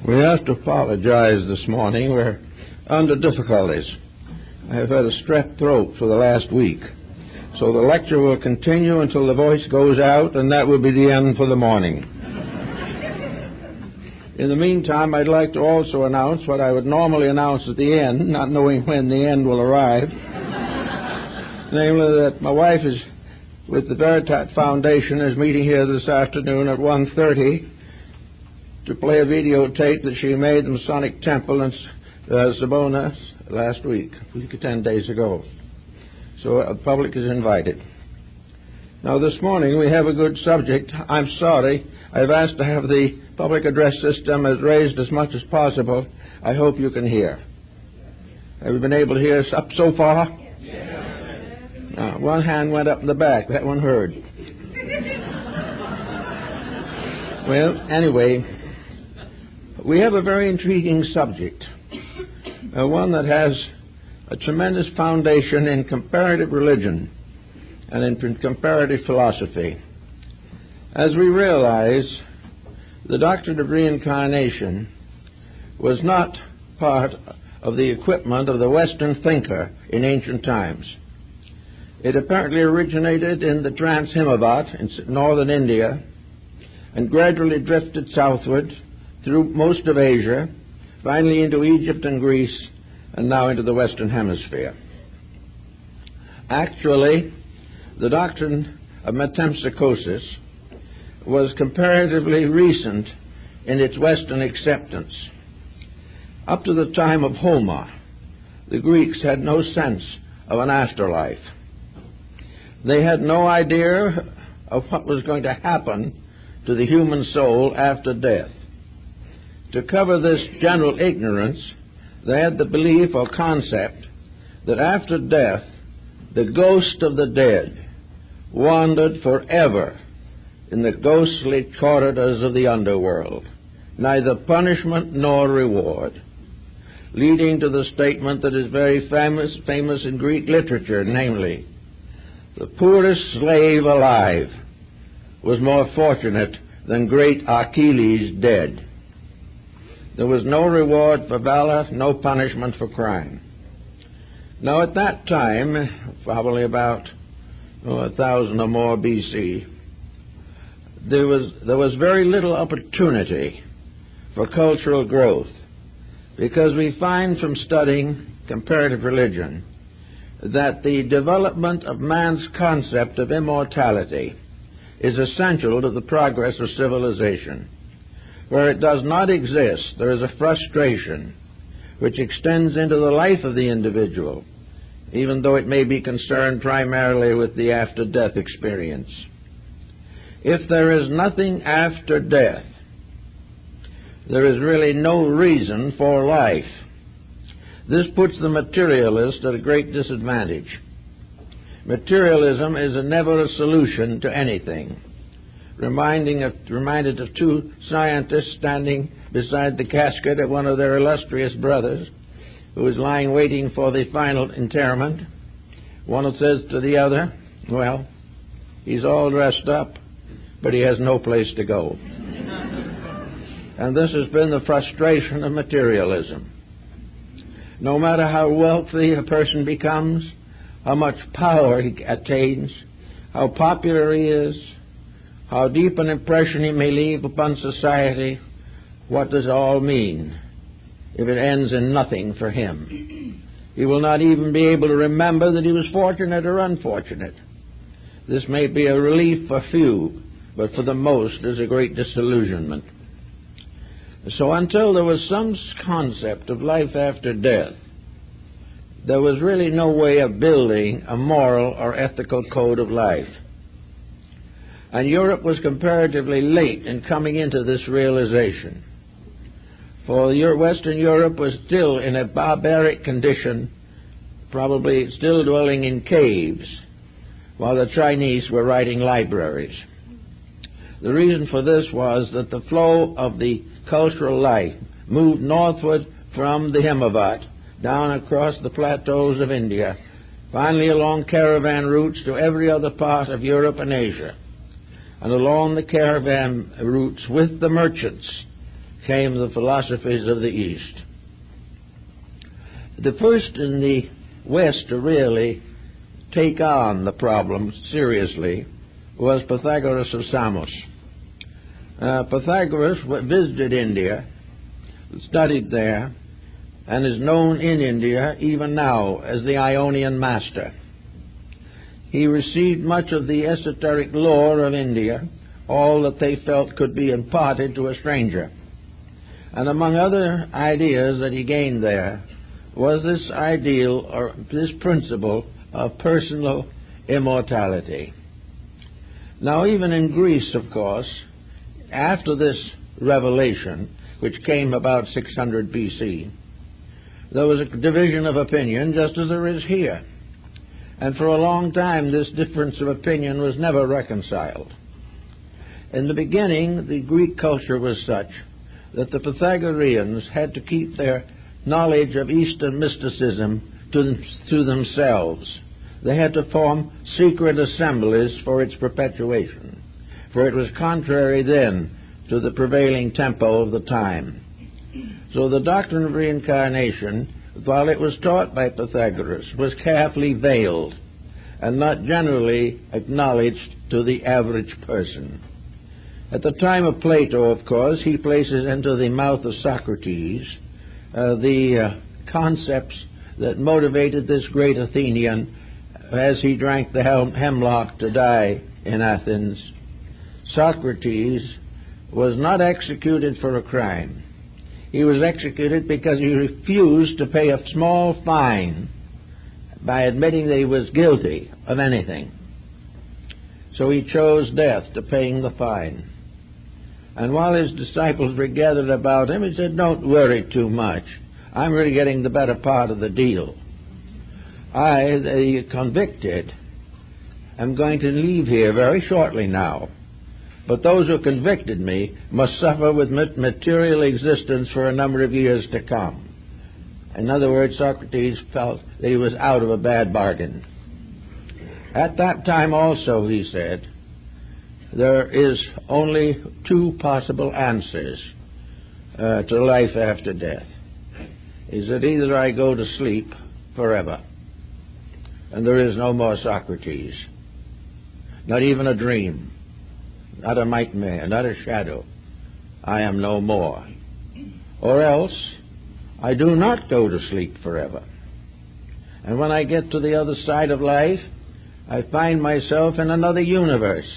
We have to apologize this morning. We're under difficulties. I have had a strep throat for the last week. So the lecture will continue until the voice goes out, and that will be the end for the morning. In the meantime, I'd like to also announce what I would normally announce at the end, not knowing when the end will arrive. Namely, that my wife is with the Veritat Foundation is meeting here this afternoon at 1:30 to play a videotape that she made in Masonic Temple in Sabona last week, 10 days ago. So the public is invited. Now this morning we have a good subject. I'm sorry. I've asked to have the public address system as raised as much as possible. I hope you can hear. Have you been able to hear us up so far? Yes. One hand went up in the back. That one heard. Well, anyway, we have a very intriguing subject, one that has a tremendous foundation in comparative religion and in comparative philosophy. As we realize, the doctrine of reincarnation was not part of the equipment of the Western thinker in ancient times. It apparently originated in the Trans-Himavat in northern India and gradually drifted southward through most of Asia, finally into Egypt and Greece, and now into the Western Hemisphere. Actually, the doctrine of metempsychosis was comparatively recent in its Western acceptance. Up to the time of Homer, the Greeks had no sense of an afterlife. They had no idea of what was going to happen to the human soul after death. To cover this general ignorance, they had the belief or concept that after death, the ghost of the dead wandered forever in the ghostly corridors of the underworld, neither punishment nor reward, leading to the statement that is very famous in Greek literature, namely, the poorest slave alive was more fortunate than great Achilles dead. There was no reward for valor, no punishment for crime. Now at that time, probably about 1,000 or more BC, there was very little opportunity for cultural growth, because we find from studying comparative religion that the development of man's concept of immortality is essential to the progress of civilization. Where it does not exist, there is a frustration which extends into the life of the individual, even though it may be concerned primarily with the after-death experience. If there is nothing after death, there is really no reason for life. This puts the materialist at a great disadvantage. Materialism is never a solution to anything. Reminded of two scientists standing beside the casket of one of their illustrious brothers who was lying waiting for the final interment. One says to the other, well, he's all dressed up, but he has no place to go. And this has been the frustration of materialism. No matter how wealthy a person becomes, how much power he attains, how popular he is, how deep an impression he may leave upon society, what does it all mean if it ends in nothing for him? He will not even be able to remember that he was fortunate or unfortunate. This may be a relief for few, but for the most is a great disillusionment. So until there was some concept of life after death, there was really no way of building a moral or ethical code of life. And Europe was comparatively late in coming into this realization. For Western Europe was still in a barbaric condition, probably still dwelling in caves, while the Chinese were writing libraries. The reason for this was that the flow of the cultural life moved northward from the Himavat, down across the plateaus of India, finally along caravan routes to every other part of Europe and Asia. And along the caravan routes with the merchants came the philosophies of the East. The first in the West to really take on the problem seriously was Pythagoras of Samos. Pythagoras visited India, studied there, and is known in India even now as the Ionian master. He received much of the esoteric lore of India, all that they felt could be imparted to a stranger. And among other ideas that he gained there was this ideal, or this principle, of personal immortality. Now, even in Greece, of course, after this revelation, which came about 600 BC, there was a division of opinion, just as there is here. And for a long time, this difference of opinion was never reconciled. In the beginning, the Greek culture was such that the Pythagoreans had to keep their knowledge of Eastern mysticism to themselves. They had to form secret assemblies for its perpetuation, for it was contrary then to the prevailing tempo of the time. So the doctrine of reincarnation, while it was taught by Pythagoras, was carefully veiled and not generally acknowledged to the average person. At the time of Plato, of course, he places into the mouth of Socrates the concepts that motivated this great Athenian as he drank the hemlock to die in Athens. Socrates was not executed for a crime. He was executed because he refused to pay a small fine by admitting that he was guilty of anything. So he chose death to paying the fine. And while his disciples were gathered about him, he said, "Don't worry too much. I'm really getting the better part of the deal. I, the convicted, am going to leave here very shortly now. But those who convicted me must suffer with material existence for a number of years to come." In other words, Socrates felt that he was out of a bad bargain. At that time also, he said, there is only two possible answers to life after death. Is that either I go to sleep forever, and there is no more Socrates, not even a dream, not a nightmare, not a shadow. I am no more. Or else, I do not go to sleep forever. And when I get to the other side of life, I find myself in another universe.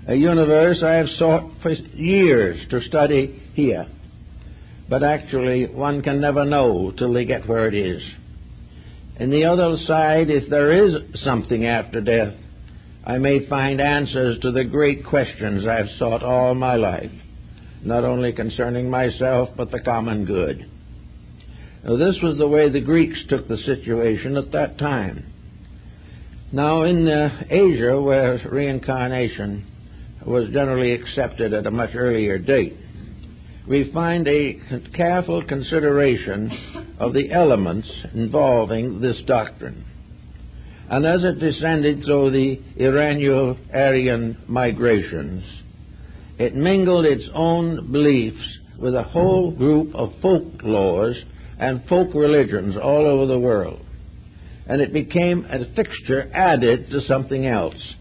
A universe I have sought for years to study here. But actually, one can never know till they get where it is. And the other side, if there is something after death, I may find answers to the great questions I have sought all my life, not only concerning myself, but the common good. Now, this was the way the Greeks took the situation at that time. Now, in Asia, where reincarnation was generally accepted at a much earlier date, we find a careful consideration of the elements involving this doctrine. And as it descended through the Iranian-Aryan migrations, it mingled its own beliefs with a whole group of folklores and folk religions all over the world. And it became a fixture added to something else.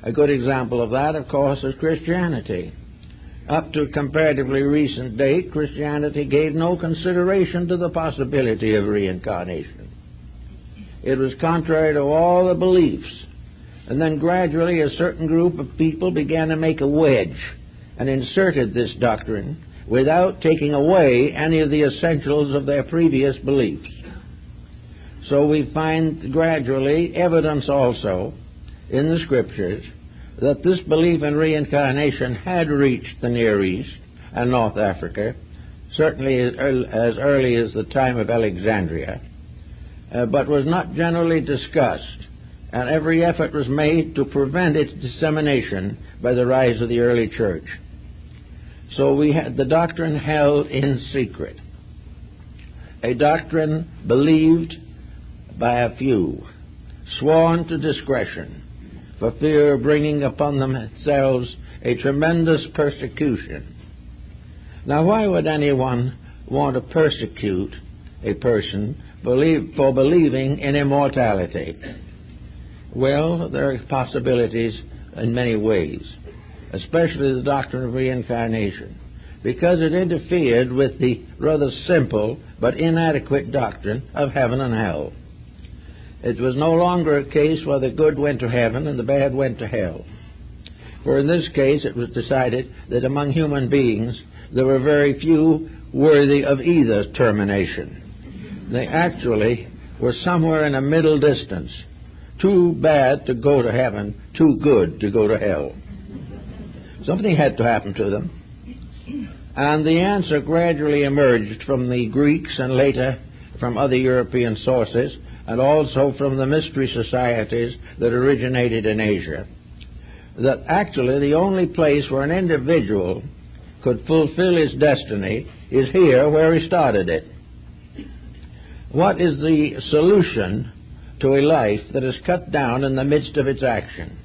A good example of that, of course, is Christianity. Up to a comparatively recent date, Christianity gave no consideration to the possibility of reincarnation. It was contrary to all the beliefs. And then gradually a certain group of people began to make a wedge and inserted this doctrine without taking away any of the essentials of their previous beliefs. So we find gradually evidence also in the Scriptures that this belief in reincarnation had reached the Near East and North Africa, certainly as early as the time of Alexandria, but was not generally discussed, and every effort was made to prevent its dissemination by the rise of the early church. So we had the doctrine held in secret, a doctrine believed by a few, sworn to discretion, for fear of bringing upon themselves a tremendous persecution. Now, why would anyone want to persecute a person for believing in immortality? Well, there are possibilities in many ways, especially the doctrine of reincarnation, because it interfered with the rather simple but inadequate doctrine of heaven and hell. It was no longer a case where the good went to heaven and the bad went to hell. For in this case it was decided that among human beings there were very few worthy of either termination. They actually were somewhere in a middle distance, too bad to go to heaven, too good to go to hell. Something had to happen to them. And the answer gradually emerged from the Greeks and later from other European sources, and also from the mystery societies that originated in Asia, that actually the only place where an individual could fulfill his destiny is here where he started it. What is the solution to a life that is cut down in the midst of its action?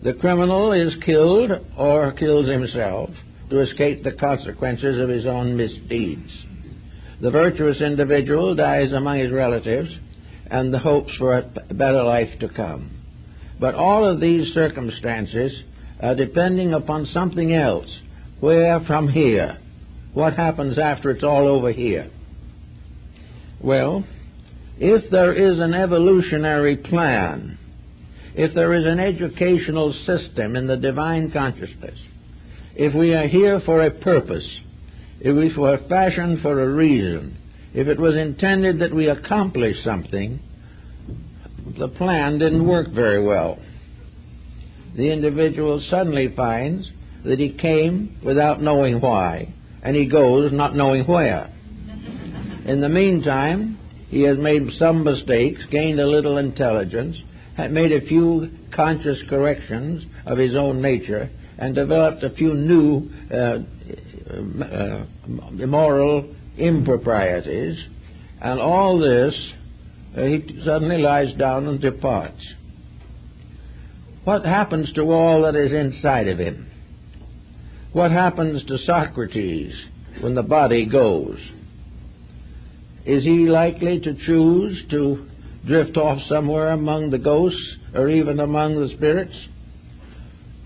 The criminal is killed or kills himself to escape the consequences of his own misdeeds. The virtuous individual dies among his relatives and the hopes for a better life to come. But all of these circumstances are depending upon something else. Where from here? What happens after it's all over here? Well, if there is an evolutionary plan, if there is an educational system in the divine consciousness, if we are here for a purpose, if we were fashioned for a reason, if it was intended that we accomplish something, the plan didn't work very well. The individual suddenly finds that he came without knowing why, and he goes not knowing where. In the meantime, he has made some mistakes, gained a little intelligence, had made a few conscious corrections of his own nature, and developed a few new moral improprieties, and all this he suddenly lies down and departs. What happens to all that is inside of him? What happens to Socrates when the body goes? Is he likely to choose to drift off somewhere among the ghosts or even among the spirits?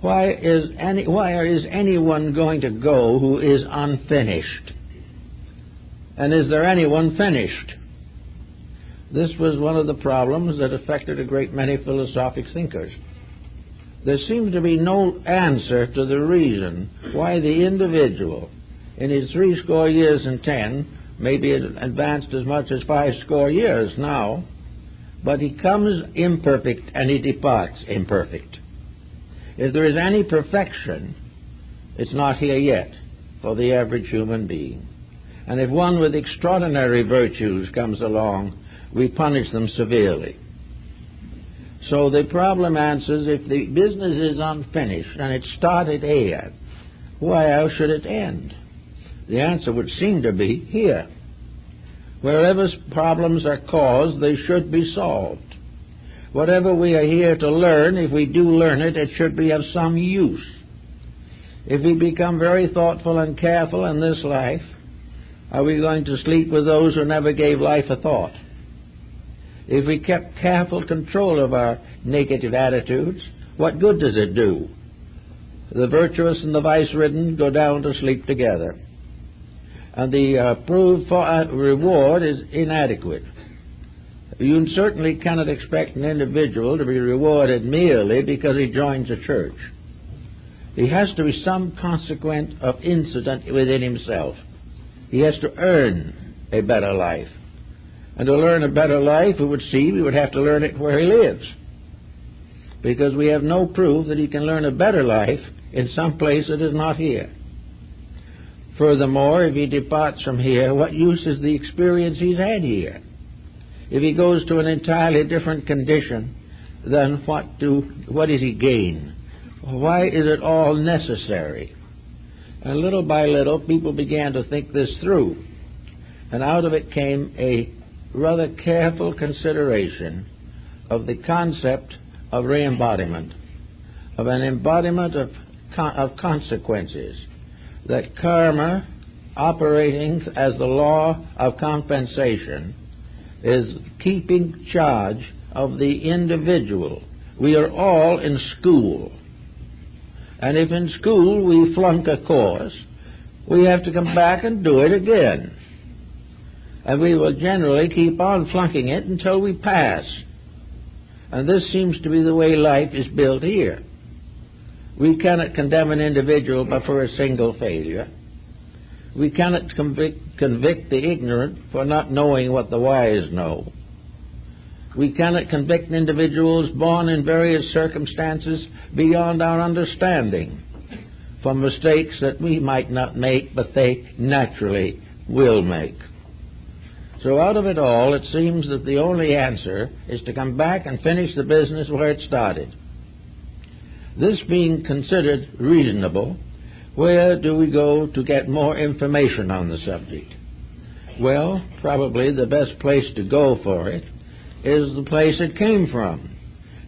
Why is anyone going to go who is unfinished? And is there anyone finished? This was one of the problems that affected a great many philosophic thinkers. There seemed to be no answer to the reason why the individual, in his 80 years and 10, maybe advanced as much as 50 years now, but he comes imperfect and he departs imperfect. If there is any perfection, it's not here yet for the average human being. And if one with extraordinary virtues comes along, we punish them severely. So the problem answers, if the business is unfinished and it started here, why else should it end? The answer would seem to be here. Wherever problems are caused, they should be solved. Whatever we are here to learn, if we do learn it, it should be of some use. If we become very thoughtful and careful in this life, are we going to sleep with those who never gave life a thought? If we kept careful control of our negative attitudes, what good does it do? The virtuous and the vice-ridden go down to sleep together. And the approved reward is inadequate. You certainly cannot expect an individual to be rewarded merely because he joins a church. He has to be some consequent of incident within himself. He has to earn a better life. And to learn a better life, it would seem, he would have to learn it where he lives. Because we have no proof that he can learn a better life in some place that is not here. Furthermore, if he departs from here, what use is the experience he's had here? If he goes to an entirely different condition, then what does he gain? Why is it all necessary? And little by little, people began to think this through. And out of it came a rather careful consideration of the concept of re-embodiment, of an embodiment of consequences. that karma, operating as the law of compensation, is keeping charge of the individual. We are all in school. And if in school we flunk a course, we have to come back and do it again. And we will generally keep on flunking it until we pass. And this seems to be the way life is built here. We cannot condemn an individual for a single failure. We cannot convict the ignorant for not knowing what the wise know. We cannot convict individuals born in various circumstances beyond our understanding for mistakes that we might not make, but they naturally will make. So out of it all, it seems that the only answer is to come back and finish the business where it started. This being considered reasonable, where do we go to get more information on the subject? Well, probably the best place to go for it is the place it came from,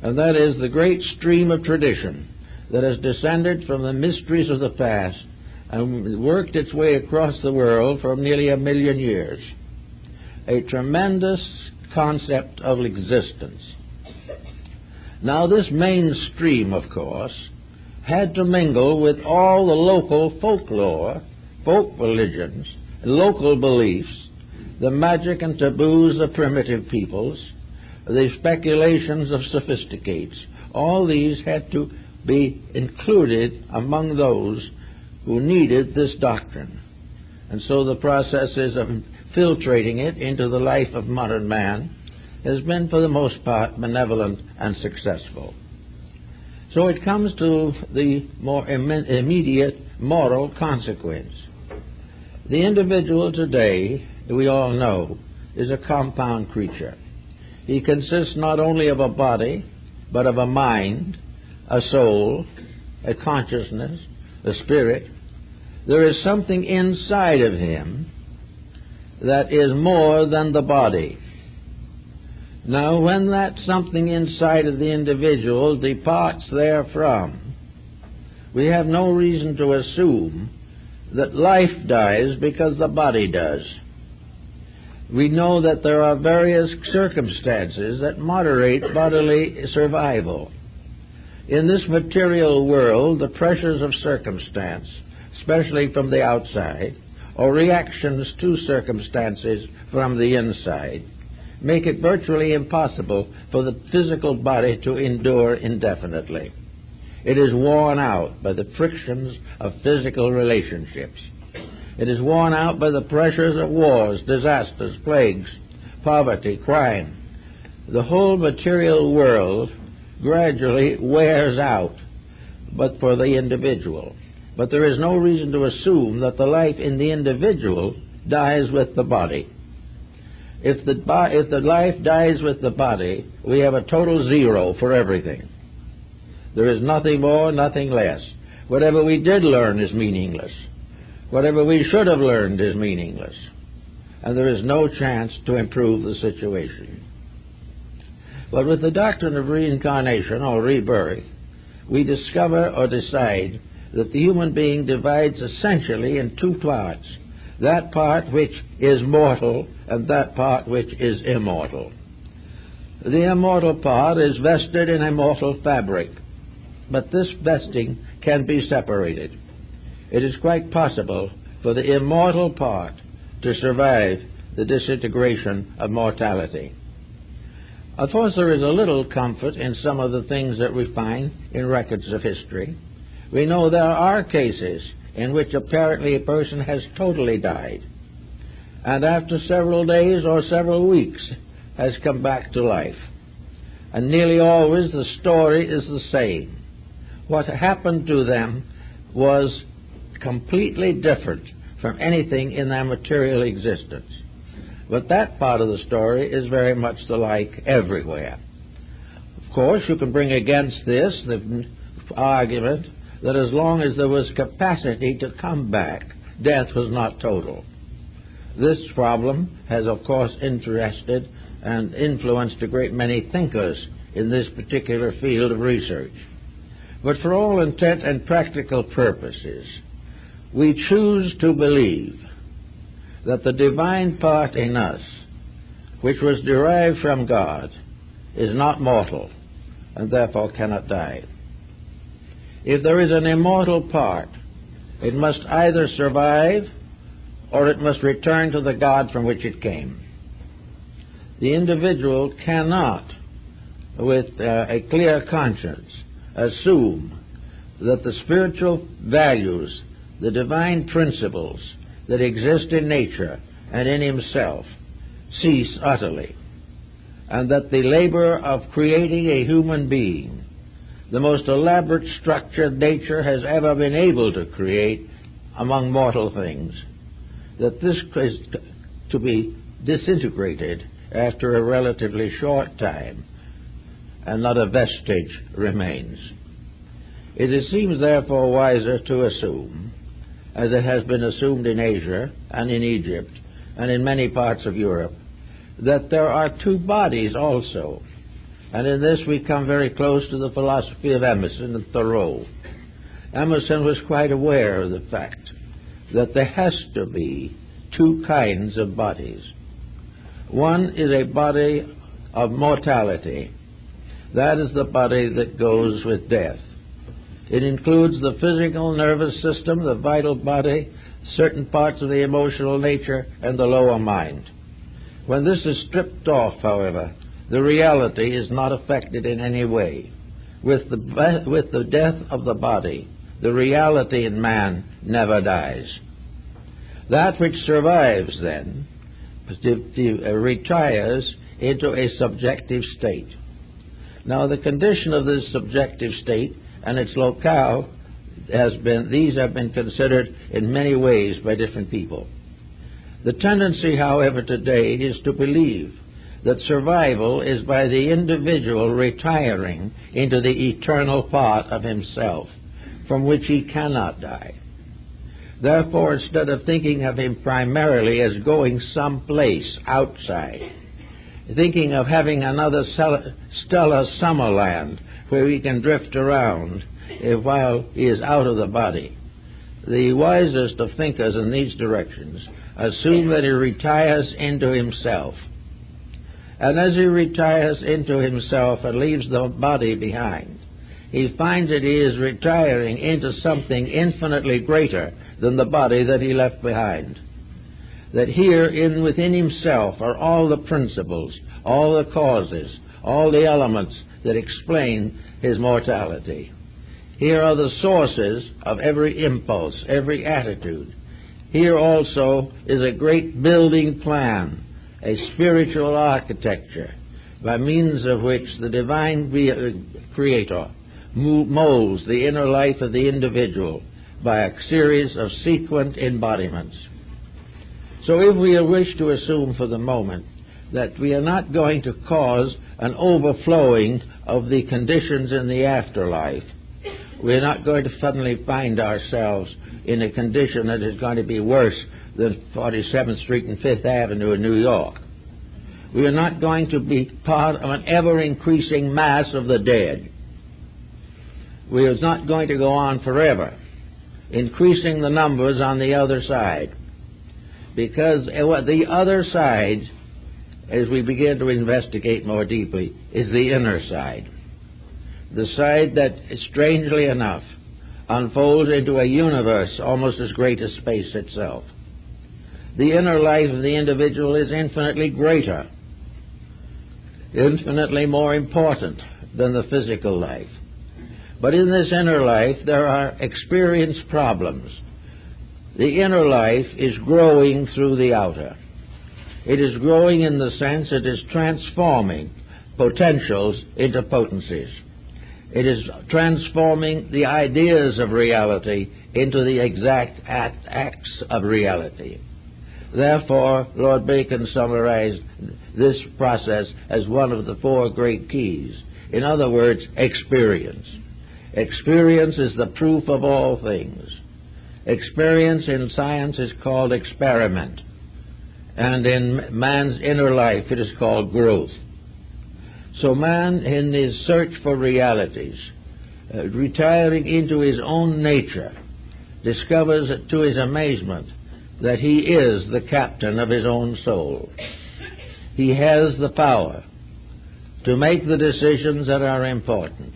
and that is the great stream of tradition that has descended from the mysteries of the past and worked its way across the world for nearly 1 million years. A tremendous concept of existence. Now, this main stream, of course, had to mingle with all the local folklore, folk religions, local beliefs, the magic and taboos of primitive peoples, the speculations of sophisticates. All these had to be included among those who needed this doctrine. And so the processes of filtrating it into the life of modern man has been, for the most part, benevolent and successful. So it comes to the more immediate moral consequence. The individual today, we all know, is a compound creature. He consists not only of a body, but of a mind, a soul, a consciousness, a spirit. There is something inside of him that is more than the body. Now, when that something inside of the individual departs therefrom, we have no reason to assume that life dies because the body does. We know that there are various circumstances that moderate bodily survival. In this material world, the pressures of circumstance, especially from the outside, or reactions to circumstances from the inside, make it virtually impossible for the physical body to endure indefinitely. It is worn out by the frictions of physical relationships. It is worn out by the pressures of wars, disasters, plagues, poverty, crime. The whole material world gradually wears out, but for the individual. But there is no reason to assume that the life in the individual dies with the body. If the life dies with the body, we have a total zero for everything. There is nothing more, nothing less. Whatever we did learn is meaningless. Whatever we should have learned is meaningless. And there is no chance to improve the situation. But with the doctrine of reincarnation or rebirth, we discover or decide that the human being divides essentially in two parts. That part which is mortal and that part which is immortal. The immortal part is vested in a mortal fabric, but this vesting can be separated. It is quite possible for the immortal part to survive the disintegration of mortality. Of course, there is a little comfort in some of the things that we find in records of history. We know there are cases in which apparently a person has totally died, and after several days or several weeks has come back to life. And nearly always the story is the same. What happened to them was completely different from anything in their material existence. But that part of the story is very much alike everywhere. Of course, you can bring against this the argument that as long as there was capacity to come back, death was not total. This problem has, of course, interested and influenced a great many thinkers in this particular field of research. But for all intent and practical purposes, we choose to believe that the divine part in us, which was derived from God, is not mortal and therefore cannot die. If there is an immortal part, it must either survive or it must return to the God from which it came. The individual cannot, with a clear conscience, assume that the spiritual values, the divine principles that exist in nature and in himself cease utterly, and that the labor of creating a human being, the most elaborate structure nature has ever been able to create among mortal things, that this is to be disintegrated after a relatively short time, and not a vestige remains. It seems therefore wiser to assume, as it has been assumed in Asia and in Egypt and in many parts of Europe, that there are two bodies also. And in this we come very close to the philosophy of Emerson and Thoreau. Emerson was quite aware of the fact that there has to be two kinds of bodies. One is a body of mortality. That is the body that goes with death. It includes the physical nervous system, the vital body, certain parts of the emotional nature, and the lower mind. When this is stripped off, however, the reality is not affected in any way. With the death of the body, the reality in man never dies. That which survives, then, retires into a subjective state. Now, the condition of this subjective state and its locale these have been considered in many ways by different people. The tendency, however, today is to believe that survival is by the individual retiring into the eternal part of himself, from which he cannot die. Therefore, instead of thinking of him primarily as going someplace outside, thinking of having another stellar summerland where he can drift around while he is out of the body, the wisest of thinkers in these directions assume that he retires into himself. And as he retires into himself and leaves the body behind, he finds that he is retiring into something infinitely greater than the body that he left behind. That here within himself are all the principles, all the causes, all the elements that explain his mortality. Here are the sources of every impulse, every attitude. Here also is a great building plan, a spiritual architecture, by means of which the divine Creator molds the inner life of the individual by a series of sequent embodiments. So if we wish to assume for the moment that we are not going to cause an overflowing of the conditions in the afterlife, we're not going to suddenly find ourselves in a condition that is going to be worse than 47th Street and 5th Avenue in New York. We are not going to be part of an ever-increasing mass of the dead. We are not going to go on forever, increasing the numbers on the other side. Because the other side, as we begin to investigate more deeply, is the inner side. The side that, strangely enough, unfolds into a universe almost as great as space itself. The inner life of the individual is infinitely greater, infinitely more important than the physical life. But in this inner life, there are experience problems. The inner life is growing through the outer. It is growing in the sense it is transforming potentials into potencies. It is transforming the ideas of reality into the exact acts of reality. Therefore, Lord Bacon summarized this process as one of the four great keys. In other words, experience. Experience is the proof of all things. Experience in science is called experiment, and in man's inner life it is called growth. So man, in his search for realities, retiring into his own nature, discovers to his amazement that he is the captain of his own soul. He has the power to make the decisions that are important.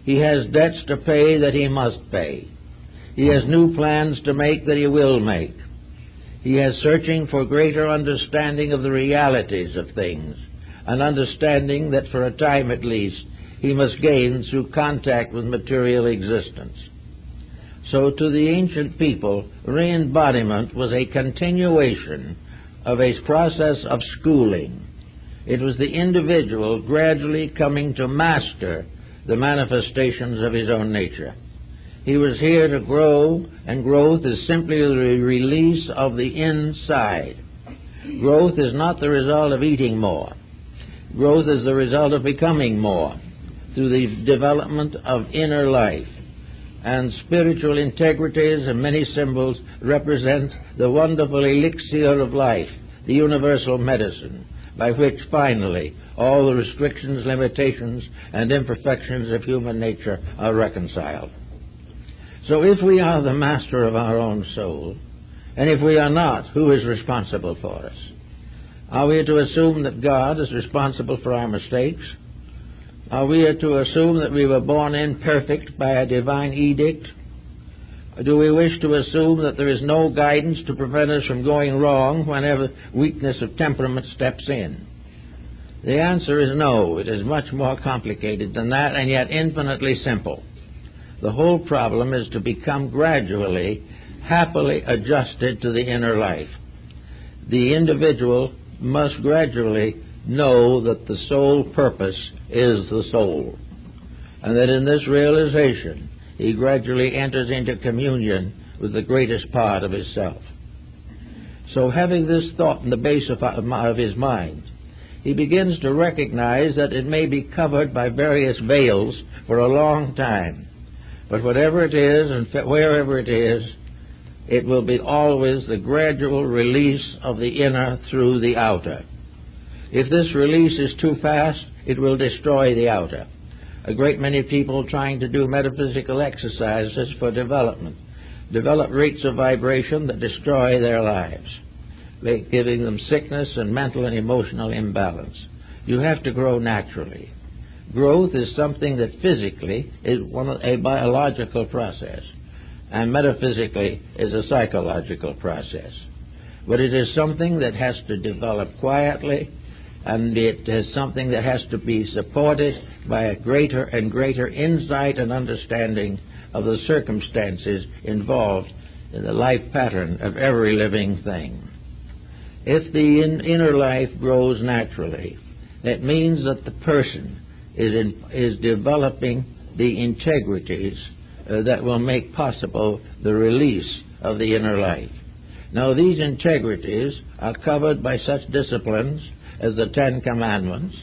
He has debts to pay that he must pay. He has new plans to make that he will make. He is searching for greater understanding of the realities of things, an understanding that for a time at least he must gain through contact with material existence. So to the ancient people, re-embodiment was a continuation of a process of schooling. It was the individual gradually coming to master the manifestations of his own nature. He was here to grow, and growth is simply the release of the inside. Growth is not the result of eating more. Growth is the result of becoming more through the development of inner life. And spiritual integrities and many symbols represent the wonderful elixir of life, the universal medicine, by which finally all the restrictions, limitations, and imperfections of human nature are reconciled. So if we are the master of our own soul, and if we are not, who is responsible for us? Are we to assume that God is responsible for our mistakes? Are we to assume that we were born imperfect by a divine edict? Do we wish to assume that there is no guidance to prevent us from going wrong whenever weakness of temperament steps in? The answer is no. It is much more complicated than that, and yet infinitely simple. The whole problem is to become gradually, happily adjusted to the inner life. The individual must gradually know that the sole purpose is the soul, and that in this realization he gradually enters into communion with the greatest part of his self. So having this thought in the base of his mind, he begins to recognize that it may be covered by various veils for a long time. But whatever it is and wherever it is, it will be always the gradual release of the inner through the outer. If this release is too fast, it will destroy the outer. A great many people trying to do metaphysical exercises for development develop rates of vibration that destroy their lives, giving them sickness and mental and emotional imbalance. You have to grow naturally. Growth is something that physically is a biological process, and metaphysically is a psychological process. But it is something that has to develop quietly, and it is something that has to be supported by a greater and greater insight and understanding of the circumstances involved in the life pattern of every living thing. If the inner life grows naturally, it means that the person is developing the integrities that will make possible the release of the inner life. Now, these integrities are covered by such disciplines as the Ten Commandments,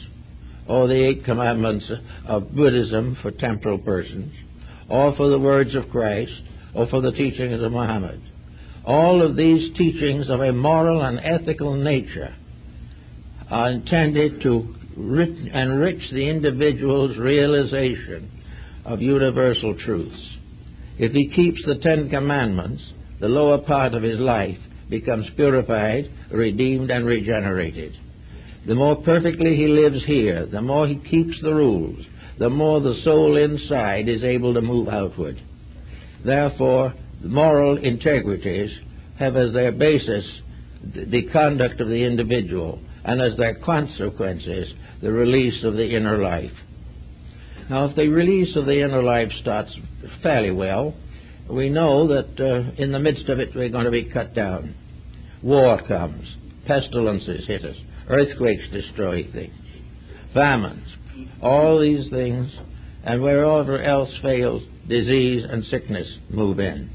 or the 8 Commandments of Buddhism for temporal persons, or for the words of Christ, or for the teachings of Muhammad. All of these teachings of a moral and ethical nature are intended to enrich the individual's realization of universal truths. If he keeps the 10 Commandments, the lower part of his life becomes purified, redeemed, and regenerated. The more perfectly he lives here, the more he keeps the rules, the more the soul inside is able to move outward. Therefore, moral integrities have as their basis the conduct of the individual, and as their consequences, the release of the inner life. Now, if the release of the inner life starts fairly well, we know that in the midst of it we're going to be cut down. War comes, pestilences hit us, earthquakes destroy things, famines, all these things, and wherever else fails, disease and sickness move in.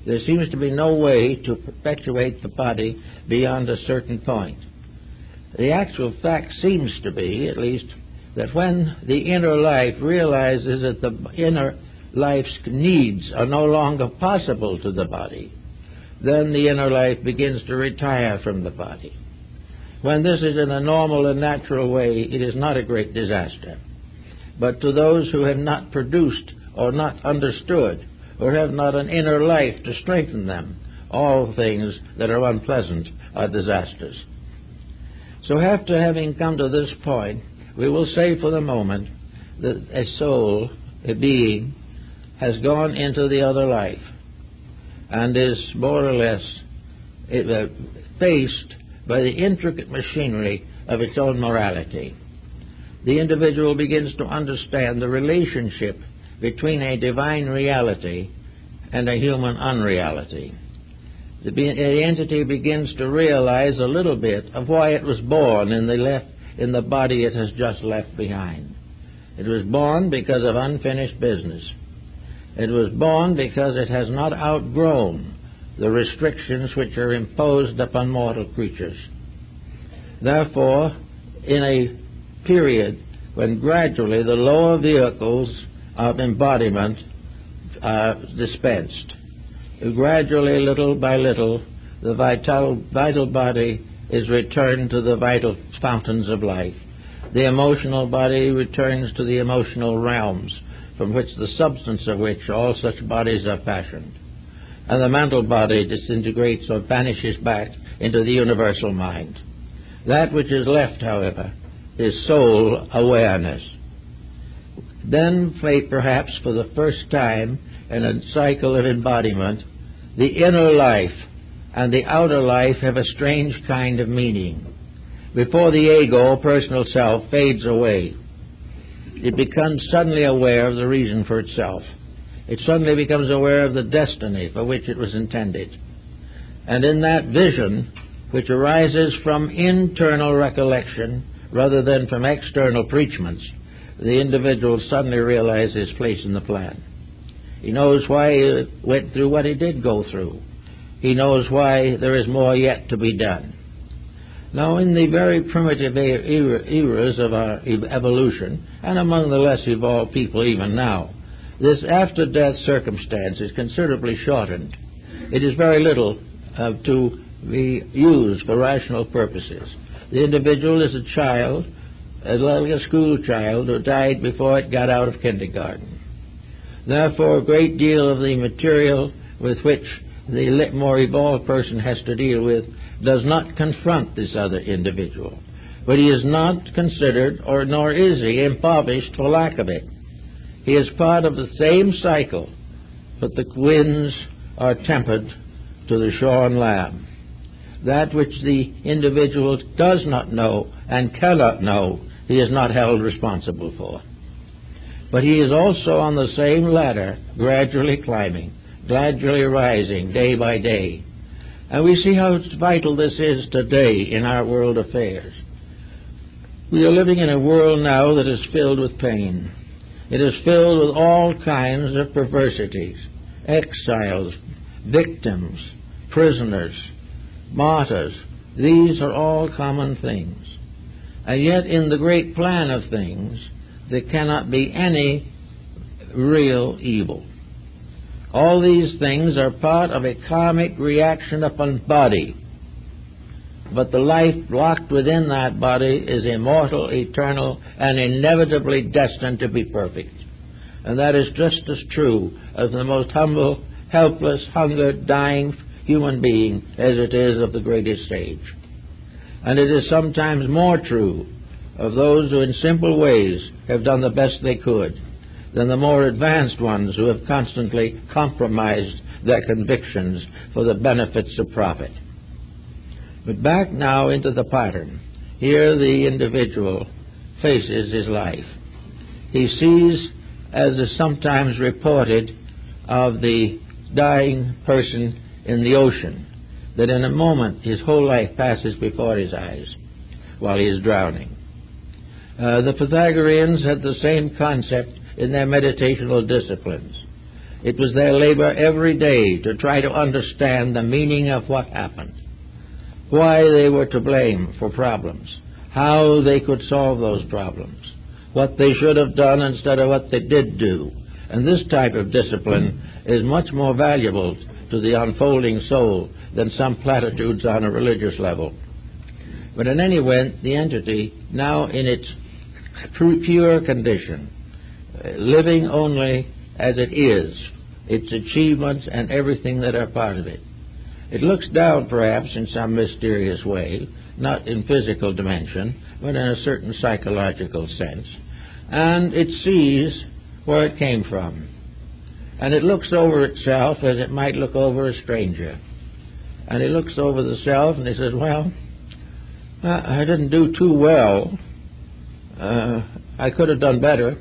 There seems to be no way to perpetuate the body beyond a certain point. The actual fact seems to be, at least, that when the inner life realizes that the inner life's needs are no longer possible to the body, then the inner life begins to retire from the body. When this is in a normal and natural way, it is not a great disaster. But to those who have not produced or not understood or have not an inner life to strengthen them. All things that are unpleasant are disasters. So after having come to this point, we will say for the moment that a soul, a being, has gone into the other life and is more or less faced by the intricate machinery of its own morality. The individual begins to understand the relationship between a divine reality and a human unreality. The entity begins to realize a little bit of why it was born in the body it has just left behind. It was born because of unfinished business. It was born because it has not outgrown the restrictions which are imposed upon mortal creatures. Therefore, in a period when gradually the lower vehicles of embodiment are dispensed, gradually, little by little, the vital body is returned to the vital fountains of life. The emotional body returns to the emotional realms from which the substance of which all such bodies are fashioned. And the mental body disintegrates or vanishes back into the universal mind. That which is left, however, is soul awareness. Then, perhaps for the first time in a cycle of embodiment, the inner life and the outer life have a strange kind of meaning. Before the ego, personal self, fades away, it becomes suddenly aware of the reason for itself. It suddenly becomes aware of the destiny for which it was intended. And in that vision, which arises from internal recollection rather than from external preachments, the individual suddenly realizes his place in the plan. He knows why he went through what he did go through. He knows why there is more yet to be done. Now, in the very primitive eras of our evolution, and among the less evolved people even now, this after-death circumstance is considerably shortened. It is very little to be used for rational purposes. The individual is a child, like a school child who died before it got out of kindergarten. Therefore, a great deal of the material with which the more evolved person has to deal with does not confront this other individual. But he is not considered, nor is he impoverished for lack of it. He is part of the same cycle, but the winds are tempered to the shorn lamb. That which the individual does not know and cannot know, he is not held responsible for. But he is also on the same ladder, gradually climbing, gradually rising day by day. And we see how vital this is today in our world affairs. We are living in a world now that is filled with pain. It is filled with all kinds of perversities, exiles, victims, prisoners, martyrs. These are all common things. And yet in the great plan of things, there cannot be any real evil. All these things are part of a karmic reaction upon body. But the life locked within that body is immortal, eternal, and inevitably destined to be perfect. And that is just as true of the most humble, helpless, hungered, dying human being as it is of the greatest sage. And it is sometimes more true of those who in simple ways have done the best they could than the more advanced ones who have constantly compromised their convictions for the benefits of profit. But back now into the pattern. Here the individual faces his life. He sees, as is sometimes reported of the dying person in the ocean, that in a moment his whole life passes before his eyes while he is drowning. The Pythagoreans had the same concept in their meditational disciplines. It was their labor every day to try to understand the meaning of what happened, why they were to blame for problems, how they could solve those problems, what they should have done instead of what they did do. And this type of discipline is much more valuable to the unfolding soul than some platitudes on a religious level. But in any event, the entity, now in its pure condition, living only as it is its achievements, and everything that are part of it. It looks down, perhaps, in some mysterious way, not in physical dimension, but in a certain psychological sense, and it sees where it came from. And it looks over itself as it might look over a stranger. And it looks over the self and it says, well, I didn't do too well. I could have done better.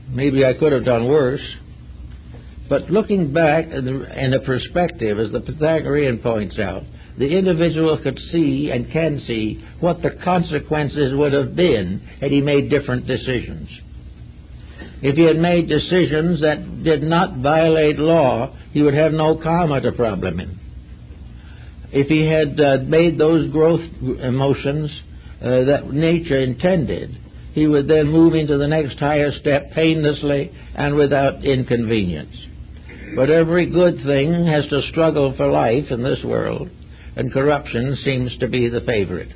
Maybe I could have done worse. But looking back in a perspective, as the Pythagorean points out, the individual could see and can see what the consequences would have been had he made different decisions. If he had made decisions that did not violate law, he would have no karma to problem him. If he had made those growth emotions that nature intended, he would then move into the next higher step painlessly and without inconvenience. But every good thing has to struggle for life in this world, and corruption seems to be the favorite.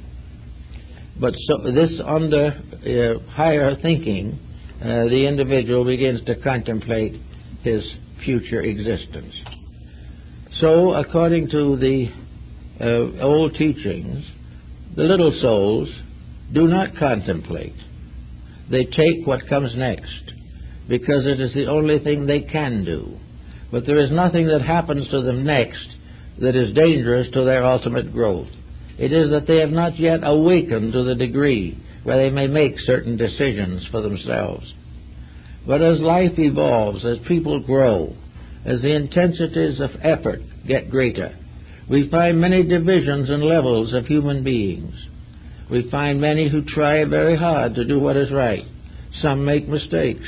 But so this under higher thinking, the individual begins to contemplate his future existence. So, according to the old teachings, the little souls do not contemplate. They take what comes next, because it is the only thing they can do. But there is nothing that happens to them next that is dangerous to their ultimate growth. It is that they have not yet awakened to the degree where they may make certain decisions for themselves. But as life evolves, as people grow, as the intensities of effort get greater, we find many divisions and levels of human beings. We find many who try very hard to do what is right. Some make mistakes.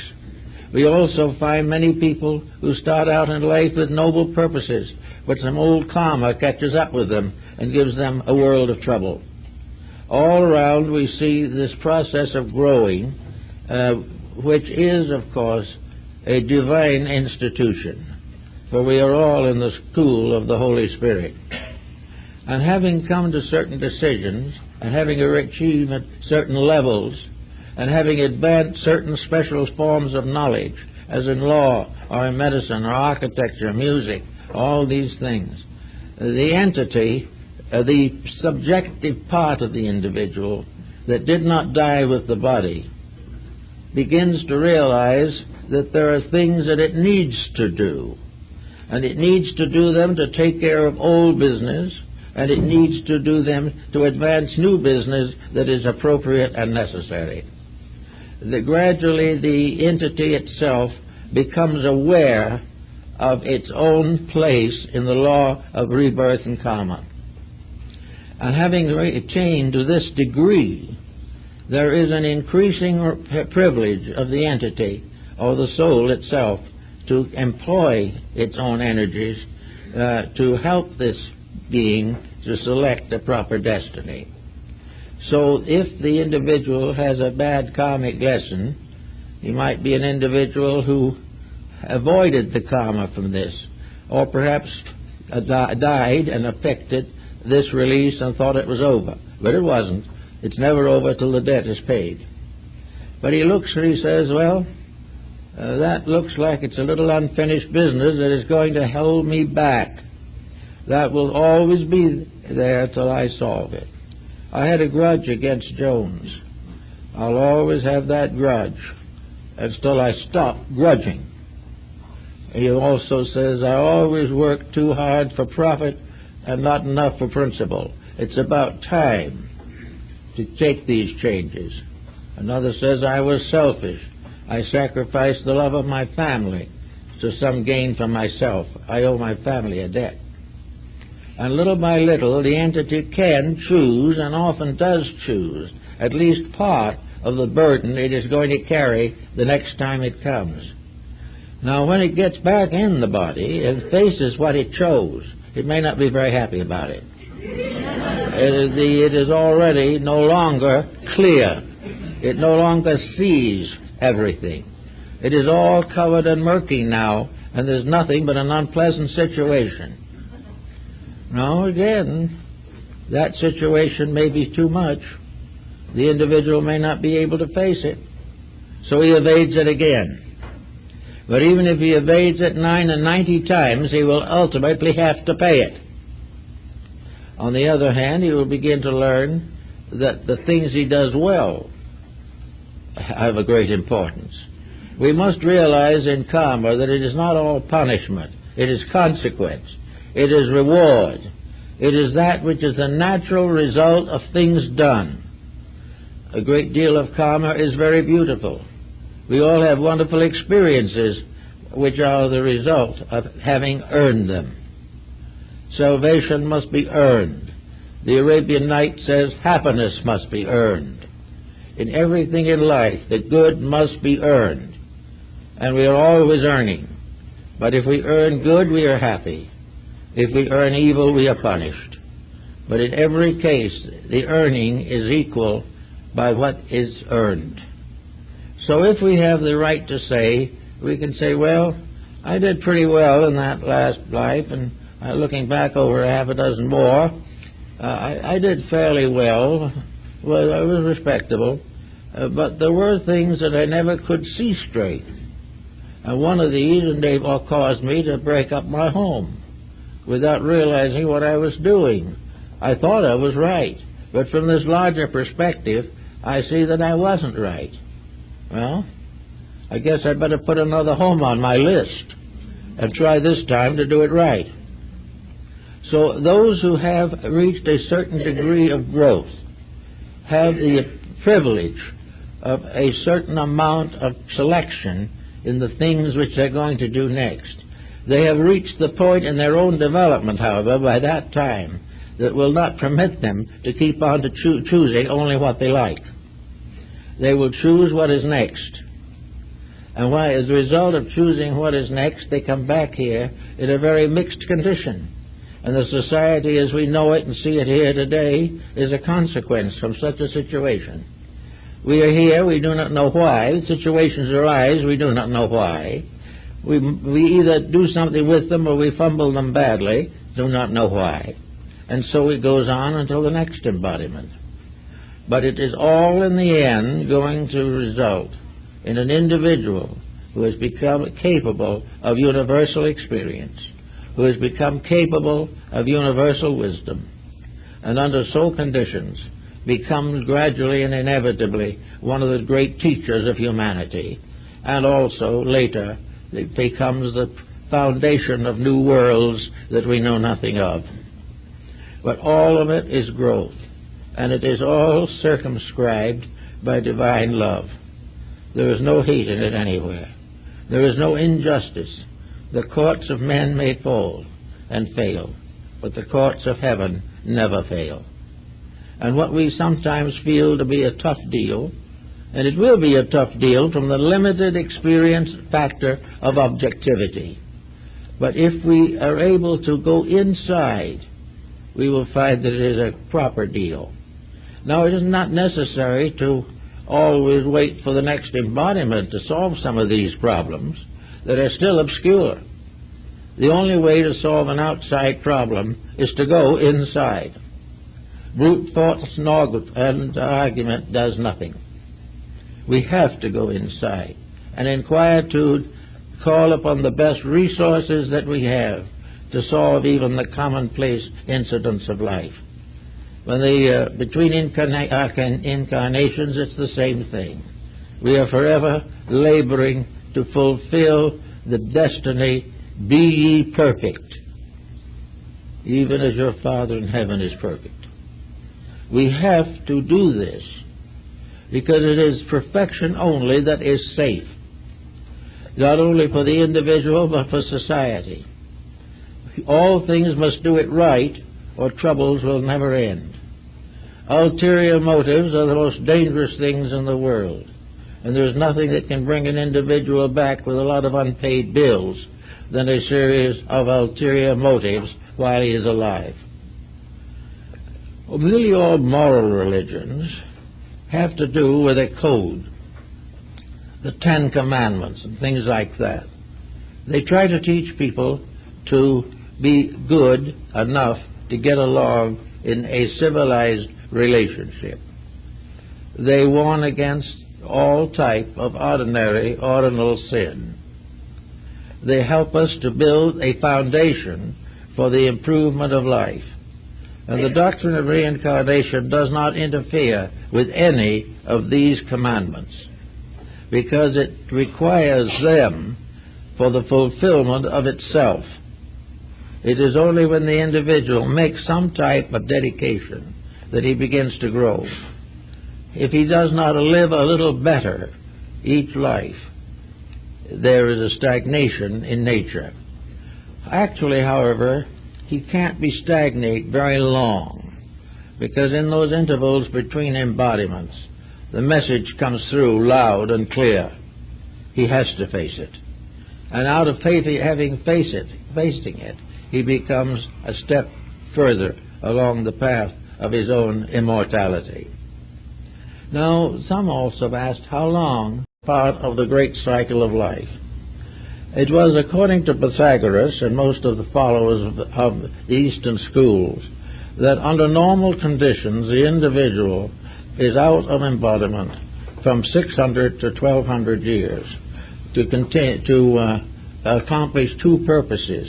We also find many people who start out in life with noble purposes, but some old karma catches up with them and gives them a world of trouble. All around we see this process of growing, which is, of course, a divine institution, for we are all in the school of the Holy Spirit. And having come to certain decisions, and having achieved at certain levels, and having advanced certain special forms of knowledge, as in law, or in medicine, or architecture, music, all these things, the entity, the subjective part of the individual that did not die with the body, begins to realize that there are things that it needs to do. And it needs to do them to take care of old business, and it needs to do them to advance new business that is appropriate and necessary. Gradually, the entity itself becomes aware of its own place in the law of rebirth and karma. And having attained to this degree, there is an increasing privilege of the entity, or the soul itself, to employ its own energies to help this being to select a proper destiny. So if the individual has a bad karmic lesson, he might be an individual who avoided the karma from this, or perhaps died and affected this release and thought it was over. But it wasn't. It's never over till the debt is paid. But he looks and he says, well, that looks like it's a little unfinished business that is going to hold me back. That will always be there till I solve it. I had a grudge against Jones. I'll always have that grudge until I stop grudging. He also says, I always work too hard for profit and not enough for principle. It's about time to take these changes. Another says, I was selfish. I sacrificed the love of my family to some gain for myself. I owe my family a debt. And little by little, the entity can choose, and often does choose, at least part of the burden it is going to carry the next time it comes. Now, when it gets back in the body and faces what it chose, it may not be very happy about it. It is already no longer clear. It no longer sees everything. It is all covered and murky now, and there's nothing but an unpleasant situation. Now, again, that situation may be too much. The individual may not be able to face it, so he evades it again. But even if he evades it 99 times, he will ultimately have to pay it. On the other hand, he will begin to learn that the things he does well have a great importance. We must realize in karma that it is not all punishment. It is consequence. It is reward. It is that which is the natural result of things done. A great deal of karma is very beautiful. We all have wonderful experiences which are the result of having earned them. Salvation must be earned. The Arabian Night says happiness must be earned. In everything in life, the good must be earned. And we are always earning. But if we earn good, we are happy. If we earn evil, we are punished. But in every case, the earning is equal by what is earned. So if we have the right to say, we can say, well, I did pretty well in that last life, and looking back over half a dozen more, I did fairly well. Well, I was respectable. But there were things that I never could see straight. And one of these, and they all caused me to break up my home without realizing what I was doing. I thought I was right. But from this larger perspective, I see that I wasn't right. Well, I guess I'd better put another home on my list and try this time to do it right. So those who have reached a certain degree of growth have the privilege of a certain amount of selection in the things which they're going to do next. They have reached the point in their own development, however, by that time, that will not permit them to keep on to choosing only what they like. They will choose what is next. And why, as a result of choosing what is next, they come back here in a very mixed condition. And the society as we know it and see it here today is a consequence from such a situation. We are here, we do not know why. Situations arise, we do not know why. We either do something with them or we fumble them badly, do not know why. And so it goes on until the next embodiment. But it is all in the end going to result in an individual who has become capable of universal experience, who has become capable of universal wisdom, and under so conditions becomes gradually and inevitably one of the great teachers of humanity, and also later it becomes the foundation of new worlds that we know nothing of. But all of it is growth, and it is all circumscribed by divine love. There is no hate in it anywhere. There is no injustice. The courts of men may fall and fail, but the courts of heaven never fail. And what we sometimes feel to be a tough deal, and it will be a tough deal from the limited experience factor of objectivity. But if we are able to go inside, we will find that it is a proper deal. Now, it is not necessary to always wait for the next embodiment to solve some of these problems that are still obscure. The only way to solve an outside problem is to go inside. Brute force and argument does nothing. We have to go inside and in quietude call upon the best resources that we have to solve even the commonplace incidents of life. When between incarnations, it's the same thing. We are forever laboring to fulfill the destiny, be ye perfect, even as your Father in heaven is perfect. We have to do this because it is perfection only that is safe, not only for the individual but for society. All things must do it right or troubles will never end. Ulterior motives are the most dangerous things in the world, and there's nothing that can bring an individual back with a lot of unpaid bills than a series of ulterior motives while he is alive. Well, nearly all moral religions have to do with a code, the Ten Commandments and things like that. They try to teach people to be good enough to get along in a civilized relationship. They warn against all type of ordinary, ordinal sin. they help us to build a foundation for the improvement of life. And the doctrine of reincarnation does not interfere with any of these commandments, because it requires them for the fulfillment of itself. It is only when the individual makes some type of dedication that he begins to grow. If he does not live a little better each life, there is a stagnation in nature. Actually, however, he can't be stagnate very long, because in those intervals between embodiments, the message comes through loud and clear. He has to face it. And out of having facing it, he becomes a step further along the path of his own immortality. Now, some also have asked how long part of the great cycle of life. It was, according to Pythagoras and most of the followers of the Eastern schools, that under normal conditions the individual is out of embodiment from 600 to 1200 years to accomplish two purposes.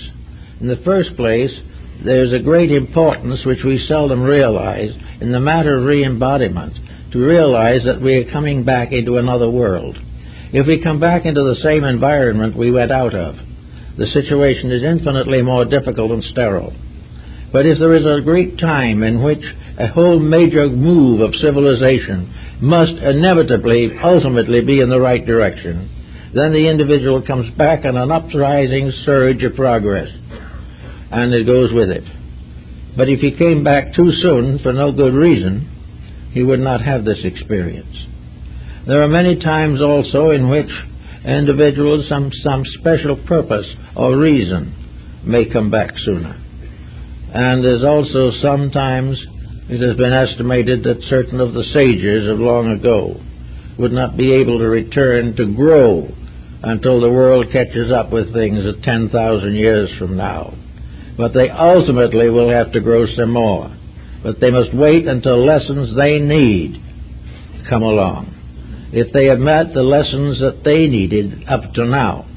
In the first place, there's a great importance which we seldom realize in the matter of re-embodiment, to realize that we are coming back into another world. If we come back into the same environment we went out of, the situation is infinitely more difficult and sterile. But if there is a great time in which a whole major move of civilization must inevitably, ultimately be in the right direction, then the individual comes back on an uprising surge of progress, and it goes with it. But if he came back too soon for no good reason, he would not have this experience. There are many times also in which individuals, some special purpose or reason, may come back sooner. And there's also sometimes it has been estimated that certain of the sages of long ago would not be able to return to grow until the world catches up with things at 10,000 years from now. But they ultimately will have to grow some more. But they must wait until lessons they need come along. If they have met the lessons that they needed up to now,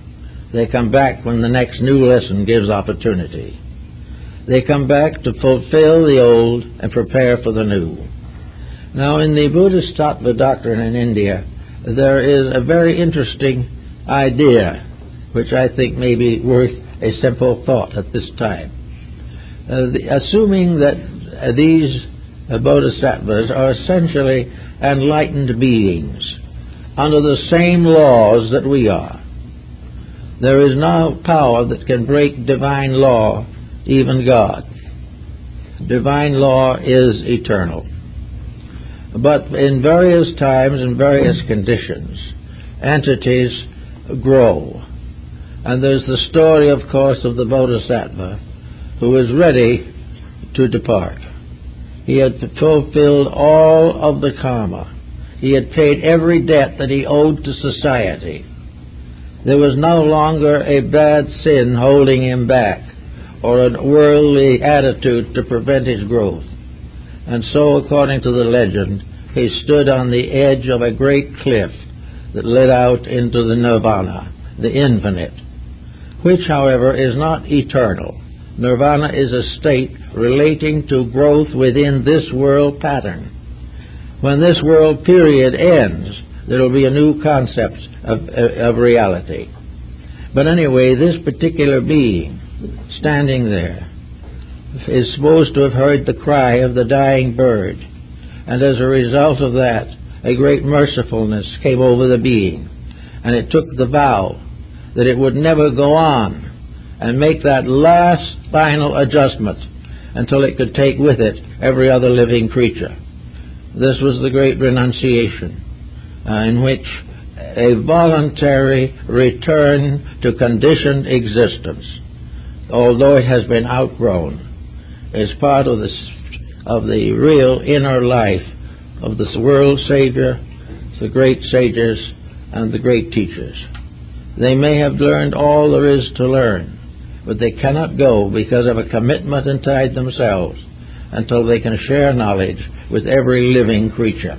they come back when the next new lesson gives opportunity. They come back to fulfill the old and prepare for the new. Now, in the Buddhist Tattva doctrine in India, there is a very interesting idea, which I think may be worth a simple thought at this time. Assuming that these bodhisattvas are essentially enlightened beings, under the same laws that we are. There is no power that can break divine law, even God. Divine law is eternal. But in various times and various conditions, entities grow. And there's the story, of course, of the bodhisattva who was ready to depart. He had fulfilled all of the karma. He had paid every debt that he owed to society. There was no longer a bad sin holding him back, or a worldly attitude to prevent his growth. And so, according to the legend, he stood on the edge of a great cliff that led out into the nirvana, the infinite, which, however, is not eternal. Nirvana is a state relating to growth within this world pattern. When this world period ends, there will be a new concept of reality. But anyway, this particular being, standing there, is supposed to have heard the cry of the dying bird. And as a result of that, a great mercifulness came over the being. And it took the vow that it would never go on and make that last final adjustment until it could take with it every other living creature. This was the great renunciation, in which a voluntary return to conditioned existence, although it has been outgrown, is part of the real inner life of the world Savior, the great sages, and the great teachers. They may have learned all there is to learn, but they cannot go because of a commitment inside themselves until they can share knowledge with every living creature.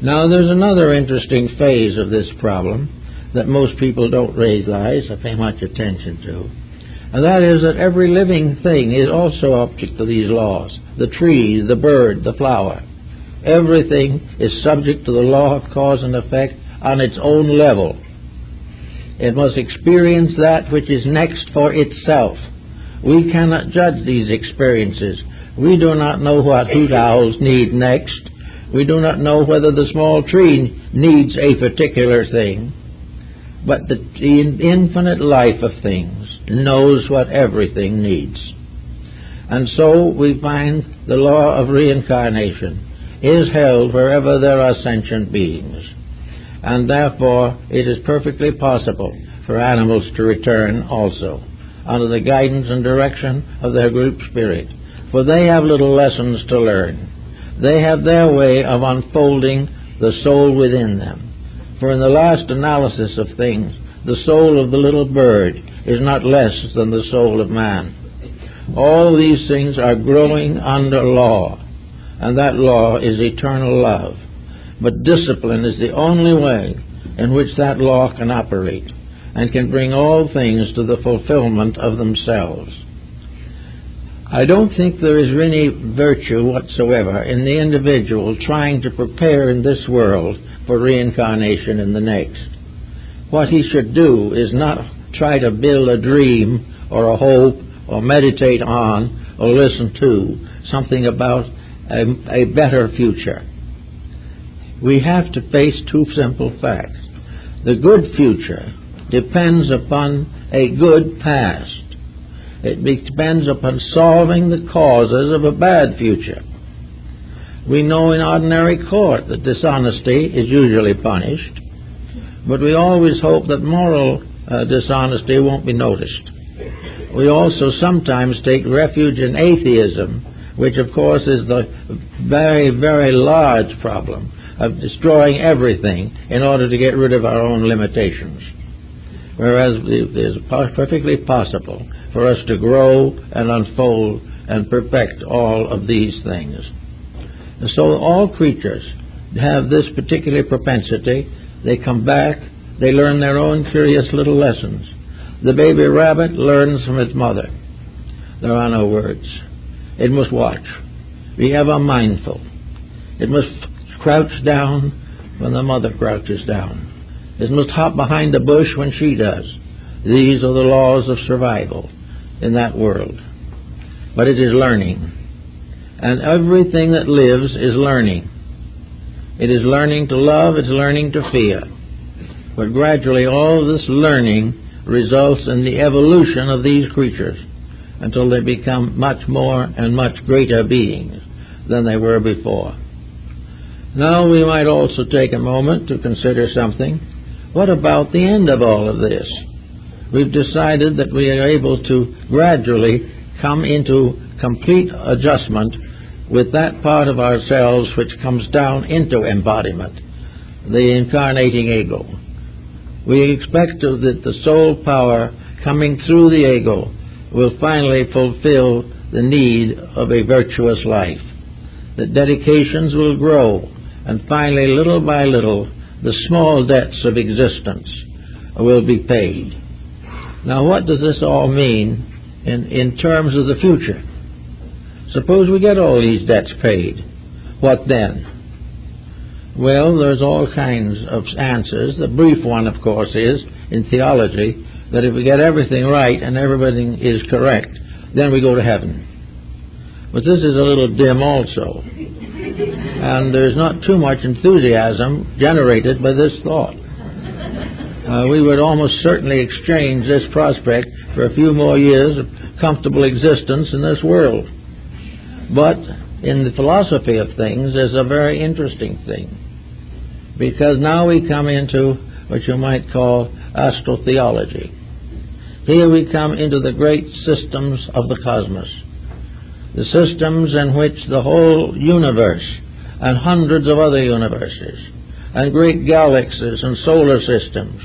Now, there's another interesting phase of this problem, that most people don't realize or pay much attention to. And that is that every living thing is also object to these laws. The tree, the bird, the flower. Everything is subject to the law of cause and effect on its own level. It must experience that which is next for itself. We cannot judge these experiences. We do not know what hoot owls need next. We do not know whether the small tree needs a particular thing. But the infinite life of things knows what everything needs. And so we find the law of reincarnation is held wherever there are sentient beings. And therefore it is perfectly possible for animals to return also, under the guidance and direction of their group spirit. For they have little lessons to learn. They have their way of unfolding the soul within them. For in the last analysis of things, the soul of the little bird is not less than the soul of man. All these things are growing under law, and that law is eternal love. But discipline is the only way in which that law can operate and can bring all things to the fulfillment of themselves. I don't think there is any virtue whatsoever in the individual trying to prepare in this world for reincarnation in the next. What he should do is not try to build a dream or a hope or meditate on or listen to something about a better future. We have to face two simple facts. The good future depends upon a good past. It depends upon solving the causes of a bad future. We know in ordinary court that dishonesty is usually punished, but we always hope that moral dishonesty won't be noticed. We also sometimes take refuge in atheism, which of course is the very, very large problem of destroying everything in order to get rid of our own limitations. Whereas it is perfectly possible for us to grow and unfold and perfect all of these things. And so all creatures have this particular propensity. They come back, they learn their own curious little lessons. The baby rabbit learns from its mother. There are no words. It must watch, be ever mindful. It must crouch down when the mother crouches down. It must hop behind a bush when she does. These are the laws of survival in that world. But it is learning. And everything that lives is learning. It is learning to love, it's learning to fear. But gradually all this learning results in the evolution of these creatures until they become much more and much greater beings than they were before. Now we might also take a moment to consider something. What about the end of all of this? We've decided that we are able to gradually come into complete adjustment with that part of ourselves which comes down into embodiment, the incarnating ego. We expect that the soul power coming through the ego will finally fulfill the need of a virtuous life. That dedications will grow, and finally, little by little, the small debts of existence will be paid. Now, what does this all mean in terms of the future? Suppose we get all these debts paid. What then? Well, there's all kinds of answers. The brief one, of course, is, in theology, that if we get everything right and everything is correct, then we go to heaven. But this is a little dim also. And there's not too much enthusiasm generated by this thought. We would almost certainly exchange this prospect for a few more years of comfortable existence in this world. But in the philosophy of things, there's a very interesting thing. Because now we come into what you might call astrotheology. Here we come into the great systems of the cosmos. The systems in which the whole universe and hundreds of other universes and great galaxies and solar systems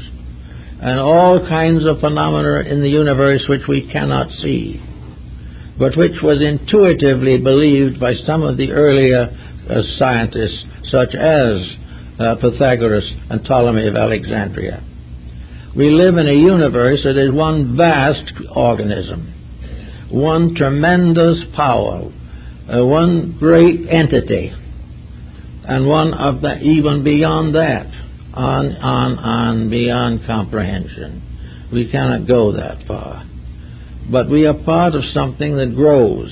and all kinds of phenomena in the universe which we cannot see, but which was intuitively believed by some of the earlier scientists, such as Pythagoras and Ptolemy of Alexandria. We live in a universe that is one vast organism, one tremendous power, one great entity, and one of the, even beyond that, on beyond comprehension. We cannot go that far. But we are part of something that grows.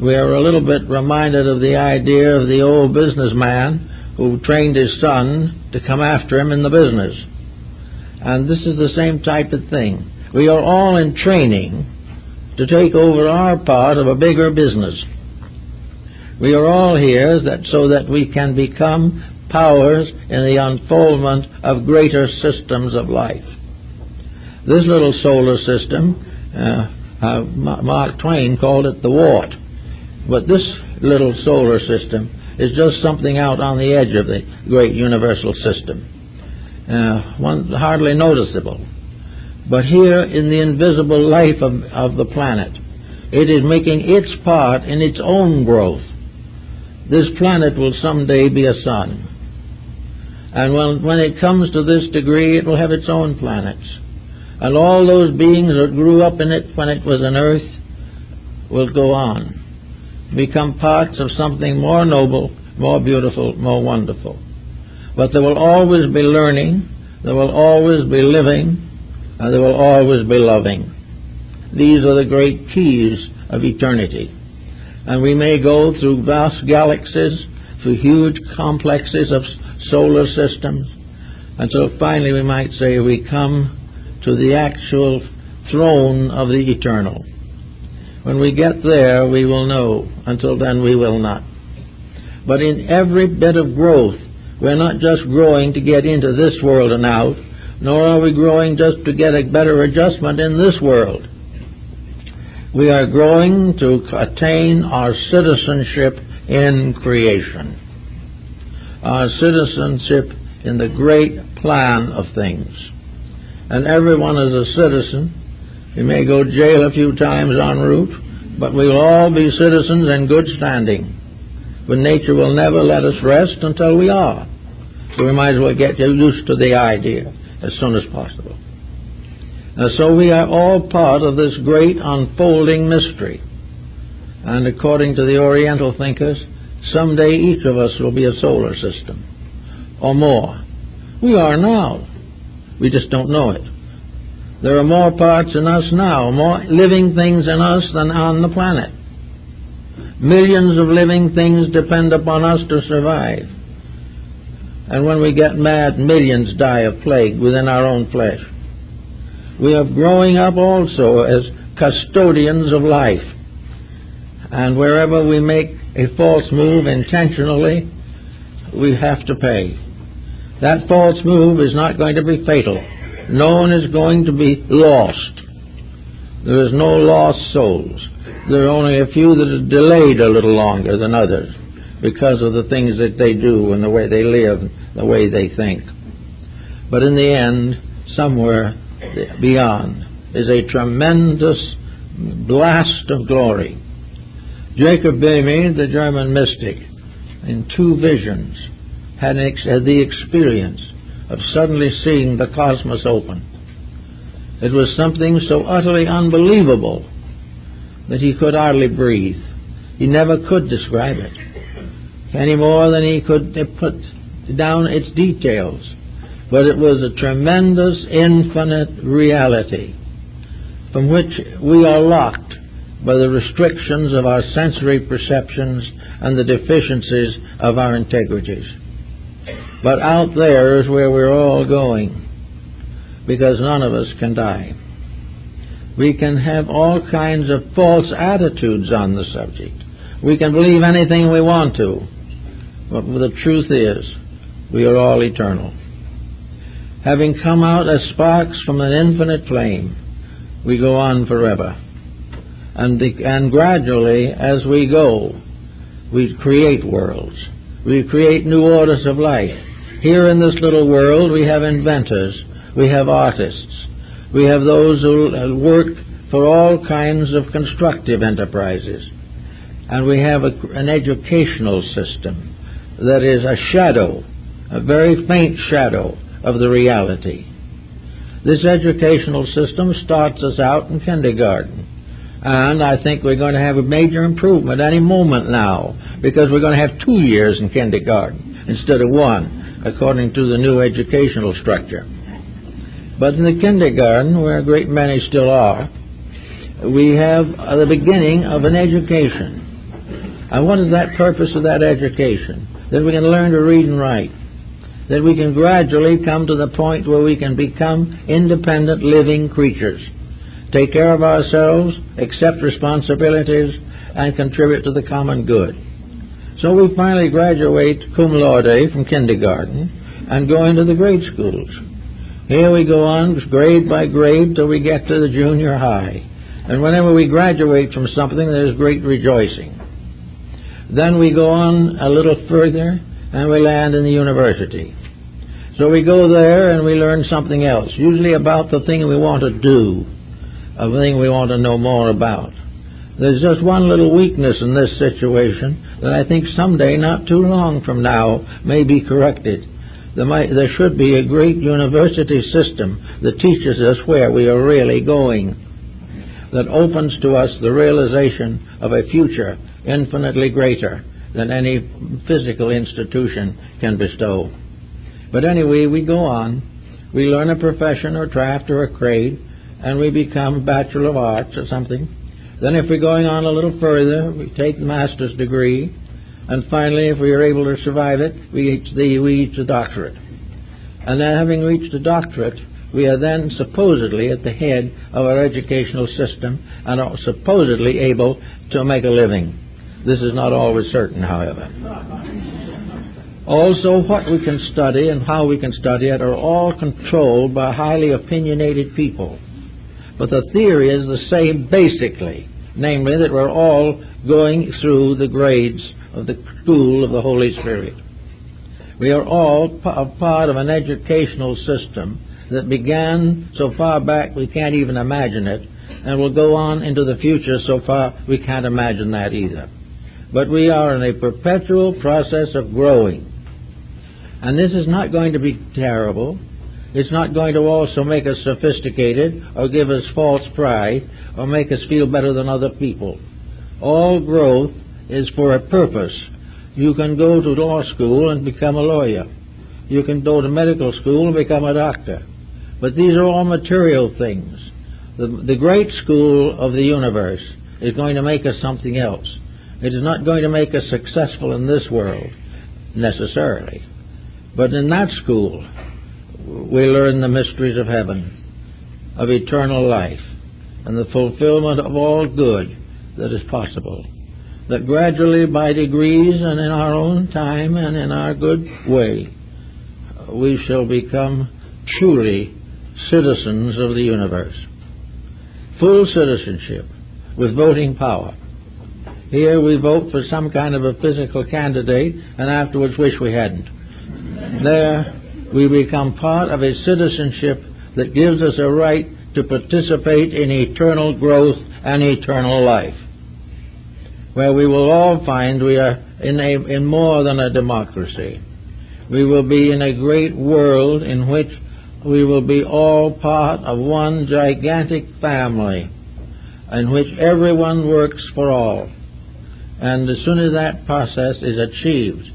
We are a little bit reminded of the idea of the old businessman who trained his son to come after him in the business. And this is the same type of thing. We are all in training to take over our part of a bigger business. We are all here so that we can become powers in the unfoldment of greater systems of life. This little solar system, Mark Twain called it the wart. But this little solar system is just something out on the edge of the great universal system. One hardly noticeable. But here in the invisible life of the planet, it is making its part in its own growth. This planet will someday be a sun. And when it comes to this degree, it will have its own planets. And all those beings that grew up in it when it was an earth will go on, become parts of something more noble, more beautiful, more wonderful. But there will always be learning, there will always be living, and there will always be loving. These are the great keys of eternity. And we may go through vast galaxies, through huge complexes of solar systems, until finally we might say we come to the actual throne of the eternal. When we get there, we will know. Until then, we will not. But in every bit of growth, we're not just growing to get into this world and out, nor are we growing just to get a better adjustment in this world. We are growing to attain our citizenship in creation, our citizenship in the great plan of things. And everyone is a citizen. We may go to jail a few times en route, but we will all be citizens in good standing. But nature will never let us rest until we are. So we might as well get used to the idea as soon as possible. So we are all part of this great unfolding mystery. And according to the Oriental thinkers, someday each of us will be a solar system, or more. We are now. We just don't know it. There are more parts in us now, more living things in us than on the planet. Millions of living things depend upon us to survive. And when we get mad, millions die of plague within our own flesh. We are growing up also as custodians of life. And wherever we make a false move intentionally, we have to pay. That false move is not going to be fatal. No one is going to be lost. There is no lost souls. There are only a few that are delayed a little longer than others because of the things that they do and the way they live, the way they think. But in the end, somewhere beyond is a tremendous blast of glory. Jacob Boehme, the German mystic, in two visions, had the experience of suddenly seeing the cosmos open. It was something so utterly unbelievable that he could hardly breathe. He never could describe it, any more than he could put down its details. But it was a tremendous, infinite reality from which we are locked by the restrictions of our sensory perceptions and the deficiencies of our integrities. But out there is where we're all going, because none of us can die. We can have all kinds of false attitudes on the subject. We can believe anything we want to. But the truth is, we are all eternal. Having come out as sparks from an infinite flame, we go on forever. And gradually, as we go, we create worlds. We create new orders of life. Here in this little world, we have inventors. We have artists. We have those who work for all kinds of constructive enterprises. And we have an educational system that is a shadow, a very faint shadow of the reality. This educational system starts us out in kindergarten. And I think we're going to have a major improvement any moment now, because we're going to have 2 years in kindergarten instead of 1, according to the new educational structure. But in the kindergarten, where a great many still are, we have the beginning of an education. And what is that purpose of that education? That we can learn to read and write. That we can gradually come to the point where we can become independent living creatures. Take care of ourselves, accept responsibilities, and contribute to the common good. So we finally graduate cum laude from kindergarten and go into the grade schools. Here we go on grade by grade till we get to the junior high. And whenever we graduate from something, there's great rejoicing. Then we go on a little further and we land in the university. So we go there and we learn something else, usually about the thing we want to do, a thing we want to know more about. There's just one little weakness in this situation that I think someday, not too long from now, may be corrected. There should be a great university system that teaches us where we are really going, that opens to us the realization of a future infinitely greater than any physical institution can bestow. But anyway, we go on. We learn a profession or craft or a trade, and we become a Bachelor of Arts or something. Then if we're going on a little further, we take the master's degree, and finally, if we are able to survive it, we reach the doctorate. And then having reached the doctorate, we are then supposedly at the head of our educational system and are supposedly able to make a living. This is not always certain, however. Also, what we can study and how we can study it are all controlled by highly opinionated people. But the theory is the same basically, namely that we're all going through the grades of the school of the Holy Spirit. We are all part of an educational system that began so far back we can't even imagine it, and will go on into the future so far we can't imagine that either. But we are in a perpetual process of growing. And this is not going to be terrible. It's not going to also make us sophisticated or give us false pride or make us feel better than other people. All growth is for a purpose. You can go to law school and become a lawyer. You can go to medical school and become a doctor. But these are all material things. The great school of the universe is going to make us something else. It is not going to make us successful in this world, necessarily. But in that school, we learn the mysteries of heaven, of eternal life, and the fulfillment of all good that is possible. That gradually, by degrees, and in our own time and in our good way, we shall become truly citizens of the universe. Full citizenship with voting power. Here we vote for some kind of a physical candidate and afterwards wish we hadn't. There we become part of a citizenship that gives us a right to participate in eternal growth and eternal life, where we will all find we are in more than a democracy. We will be in a great world in which we will be all part of one gigantic family in which everyone works for all. And as soon as that process is achieved,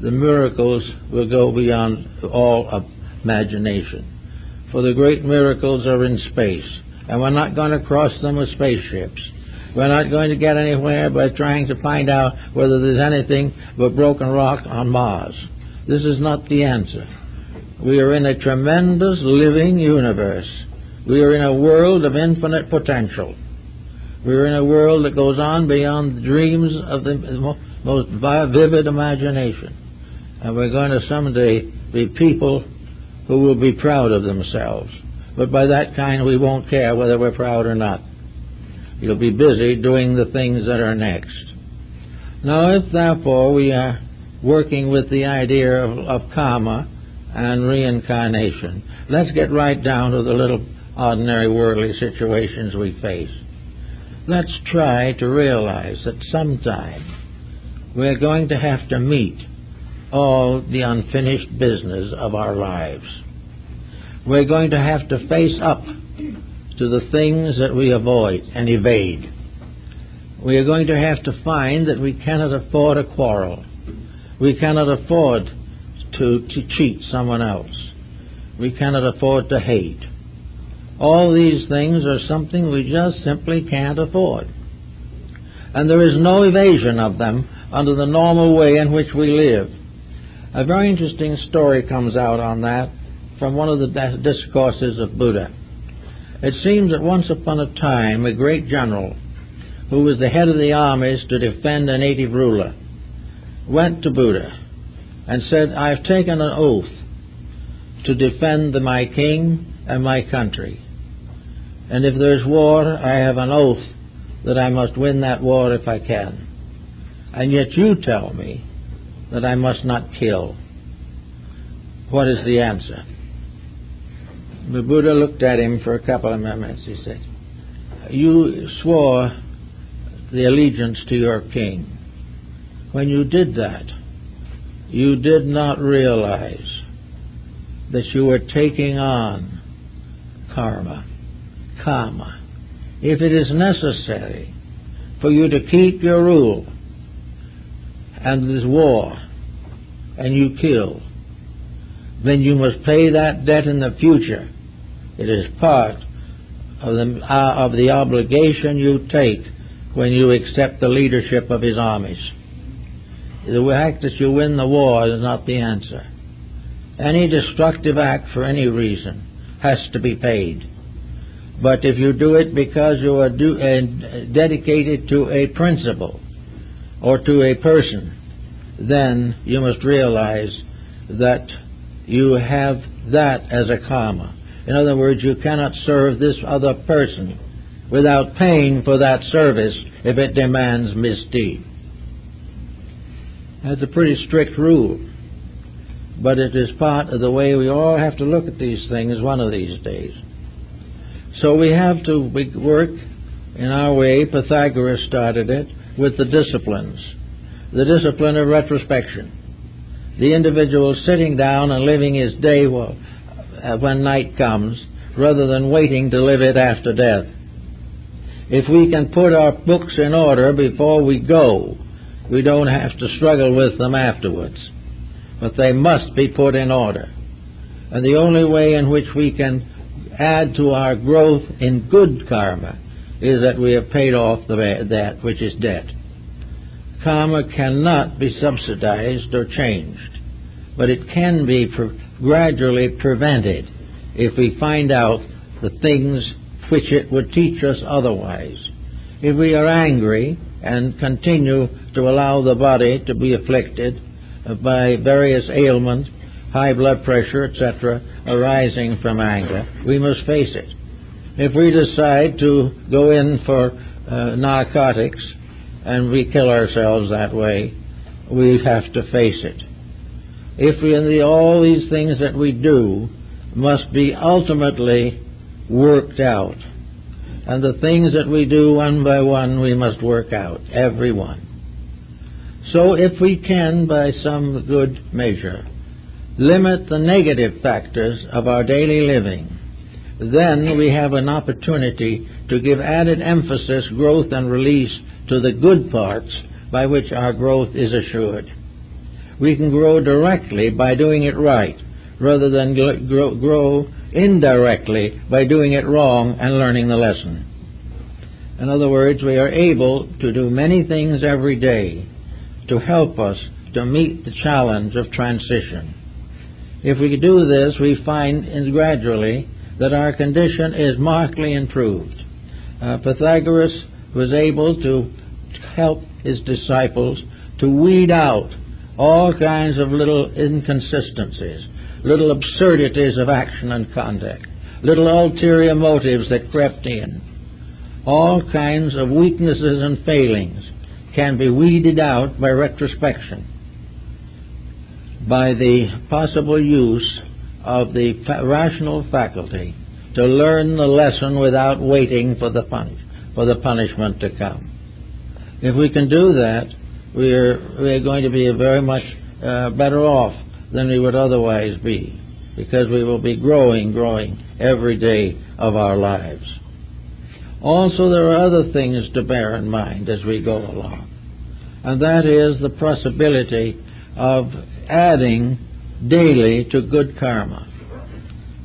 the miracles will go beyond all imagination. For the great miracles are in space, and we're not going to cross them with spaceships. We're not going to get anywhere by trying to find out whether there's anything but broken rock on Mars. This is not the answer. We are in a tremendous living universe. We are in a world of infinite potential. We are in a world that goes on beyond the dreams of the most vivid imagination. And we're going to someday be people who will be proud of themselves. But by that kind, we won't care whether we're proud or not. You'll be busy doing the things that are next. Now, if therefore we are working with the idea of karma and reincarnation, let's get right down to the little ordinary worldly situations we face. Let's try to realize that sometime we're going to have to meet all the unfinished business of our lives. we're going to have to face up to the things that we avoid and evade. We are going to have to find that we cannot afford a quarrel. We cannot afford to cheat someone else. We cannot afford to hate. All these things are something we just simply can't afford. And there is no evasion of them under the normal way in which we live. A very interesting story comes out on that from one of the discourses of Buddha. It seems that once upon a time a great general, who was the head of the armies to defend a native ruler, went to Buddha and said, "I've taken an oath to defend my king and my country. And if there's war, I have an oath that I must win that war if I can. And yet you tell me that I must not kill. What is the answer?" The Buddha looked at him for a couple of minutes. He said, "You swore the allegiance to your king. When you did that, you did not realize that you were taking on karma. If it is necessary for you to keep your rule, and there's war, and you kill, then you must pay that debt in the future. It is part of the obligation you take when you accept the leadership of his armies. The fact that you win the war is not the answer. Any destructive act for any reason has to be paid. But if you do it because you are dedicated to a principle or to a person, then you must realize that you have that as a karma. In other words, you cannot serve this other person without paying for that service if it demands misdeed. That's a pretty strict rule, but it is part of the way we all have to look at these things one of these days. So we have to work in our way. Pythagoras started it with the disciplines. The discipline of retrospection. The individual sitting down and living his day when night comes, rather than waiting to live it after death. If we can put our books in order before we go, we don't have to struggle with them afterwards. But they must be put in order. And the only way in which we can add to our growth in good karma is that we have paid off that which is debt. Karma cannot be subsidized or changed, but it can be gradually prevented if we find out the things which it would teach us otherwise. If we are angry and continue to allow the body to be afflicted by various ailments, high blood pressure, etc., arising from anger, we must face it. If we decide to go in for narcotics and we kill ourselves that way, we have to face it. All these things that we do must be ultimately worked out. And the things that we do one by one, we must work out, every one. So if we can, by some good measure, limit the negative factors of our daily living, then we have an opportunity to give added emphasis, growth, and release to the good parts by which our growth is assured. We can grow directly by doing it right, rather than grow indirectly by doing it wrong and learning the lesson. In other words, we are able to do many things every day to help us to meet the challenge of transition. If we do this, we find gradually that our condition is markedly improved. Pythagoras was able to help his disciples to weed out all kinds of little inconsistencies, little absurdities of action and conduct, little ulterior motives that crept in. All kinds of weaknesses and failings can be weeded out by retrospection, by the possible use of the rational faculty to learn the lesson without waiting for the punishment to come. If we can do that, we are going to be very much better off than we would otherwise be. because we will be growing every day of our lives. Also, there are other things to bear in mind as we go along, and that is the possibility of adding daily to good karma.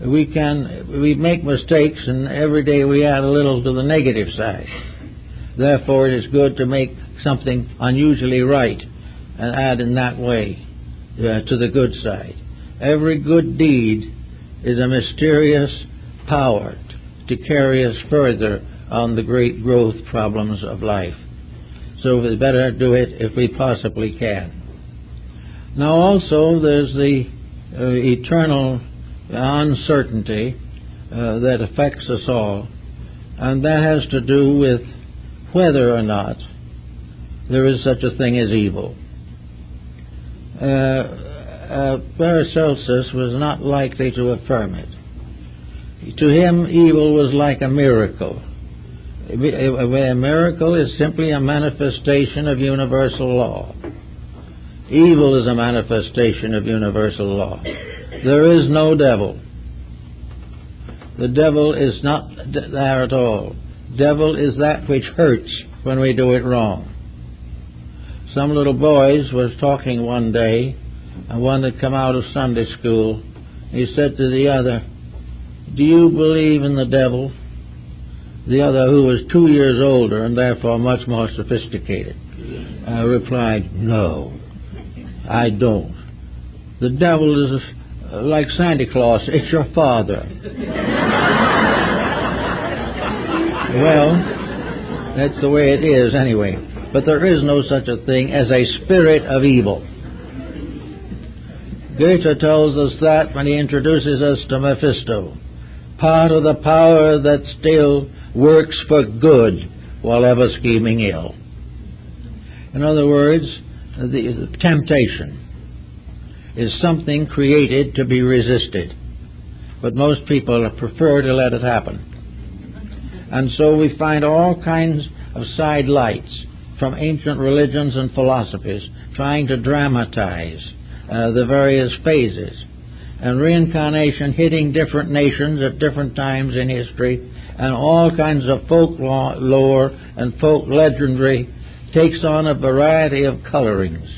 We make mistakes, and every day we add a little to the negative side. Therefore, it is good to make something unusually right and add in that way to the good side. Every good deed is a mysterious power to carry us further on the great growth problems of life. So we better do it if we possibly can. Now also there's the eternal uncertainty that affects us all, and that has to do with whether or not there is such a thing as evil. Paracelsus was not likely to affirm it. To him, evil was like a miracle. A miracle is simply a manifestation of universal law. Evil is a manifestation of universal law. There is no devil. The devil is not there at all. Devil is that which hurts when we do it wrong. Some little boys was talking one day, and one had come out of Sunday school. He said to the other, "Do you believe in the devil?" The other, who was 2 years older and therefore much more sophisticated, replied, "No, I don't. The devil is like Santa Claus. It's your father." Well, that's the way it is anyway. But there is no such a thing as a spirit of evil. Goethe tells us that when he introduces us to Mephisto, part of the power that still works for good while ever scheming ill. In other words, the temptation is something created to be resisted, but most people prefer to let it happen. And so we find all kinds of side lights from ancient religions and philosophies trying to dramatize the various phases, and reincarnation hitting different nations at different times in history, and all kinds of folklore and folk legendary takes on a variety of colorings,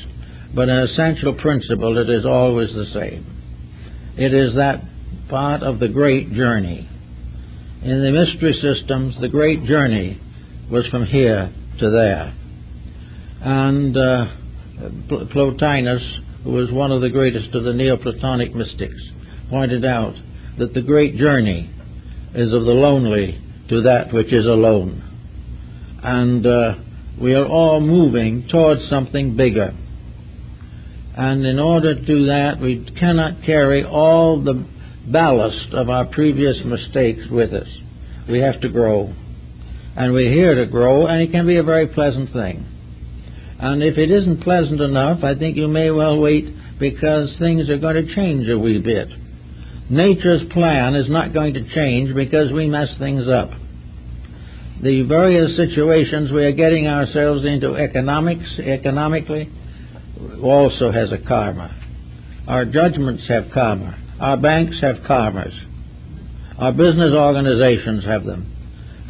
but an essential principle, it is always the same. It is that part of the great journey. In the mystery systems, the great journey was from here to there. And Plotinus, who was one of the greatest of the Neoplatonic mystics, pointed out that the great journey is of the lonely to that which is alone. And we are all moving towards something bigger. And in order to do that, we cannot carry all the ballast of our previous mistakes with us. We have to grow. And we're here to grow, and it can be a very pleasant thing. And if it isn't pleasant enough, I think you may well wait, because things are going to change a wee bit. Nature's plan is not going to change because we mess things up. The various situations we are getting ourselves into economically also has a karma. Our judgments have karma. Our banks have karmas. Our business organizations have them.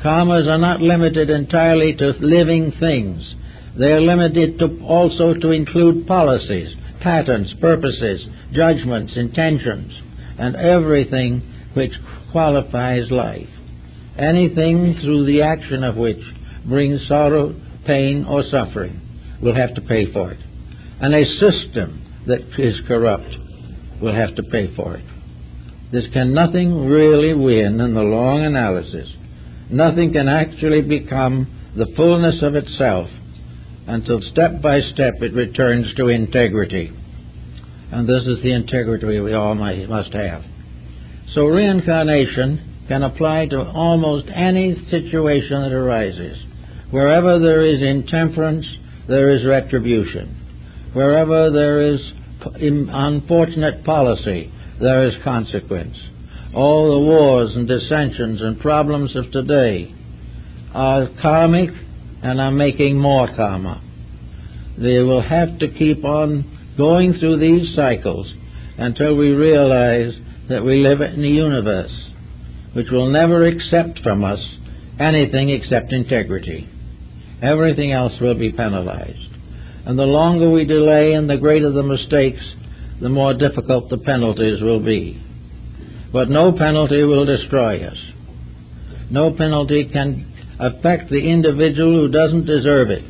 Karmas are not limited entirely to living things. They are limited also to include policies, patterns, purposes, judgments, intentions, and everything which qualifies life. Anything through the action of which brings sorrow, pain, or suffering will have to pay for it. And a system that is corrupt will have to pay for it. This can nothing really win in the long analysis. Nothing can actually become the fullness of itself until step by step it returns to integrity. And this is the integrity we all must have. So reincarnation can apply to almost any situation that arises. Wherever there is intemperance, there is retribution. Wherever there is unfortunate policy, there is consequence. All the wars and dissensions and problems of today are karmic and are making more karma. They will have to keep on going through these cycles until we realize that we live in a universe which will never accept from us anything except integrity. Everything else will be penalized. And the longer we delay and the greater the mistakes, the more difficult the penalties will be. But no penalty will destroy us. No penalty can affect the individual who doesn't deserve it.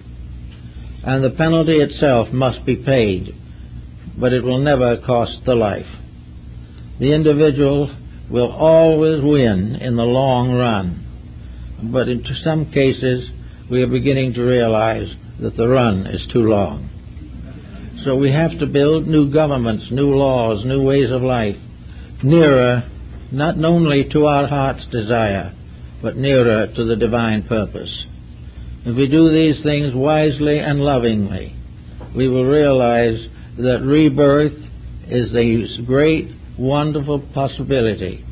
And the penalty itself must be paid, but it will never cost the life. The individual will always win in the long run. But in some cases, we are beginning to realize that the run is too long. So we have to build new governments, new laws, new ways of life, nearer not only to our heart's desire, but nearer to the divine purpose. If we do these things wisely and lovingly, we will realize that rebirth is a great, wonderful possibility.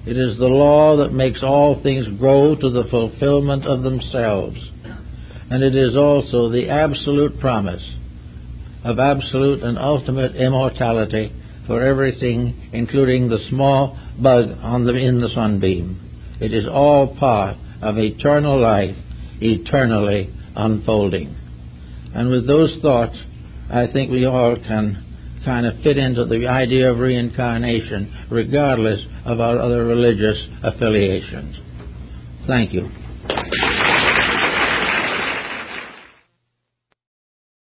It is the law that makes all things grow to the fulfillment of themselves. And it is also the absolute promise of absolute and ultimate immortality for everything, including the small bug in the sunbeam. It is all part of eternal life, eternally unfolding. And with those thoughts, I think we all can kind of fit into the idea of reincarnation, regardless of our other religious affiliations. Thank you.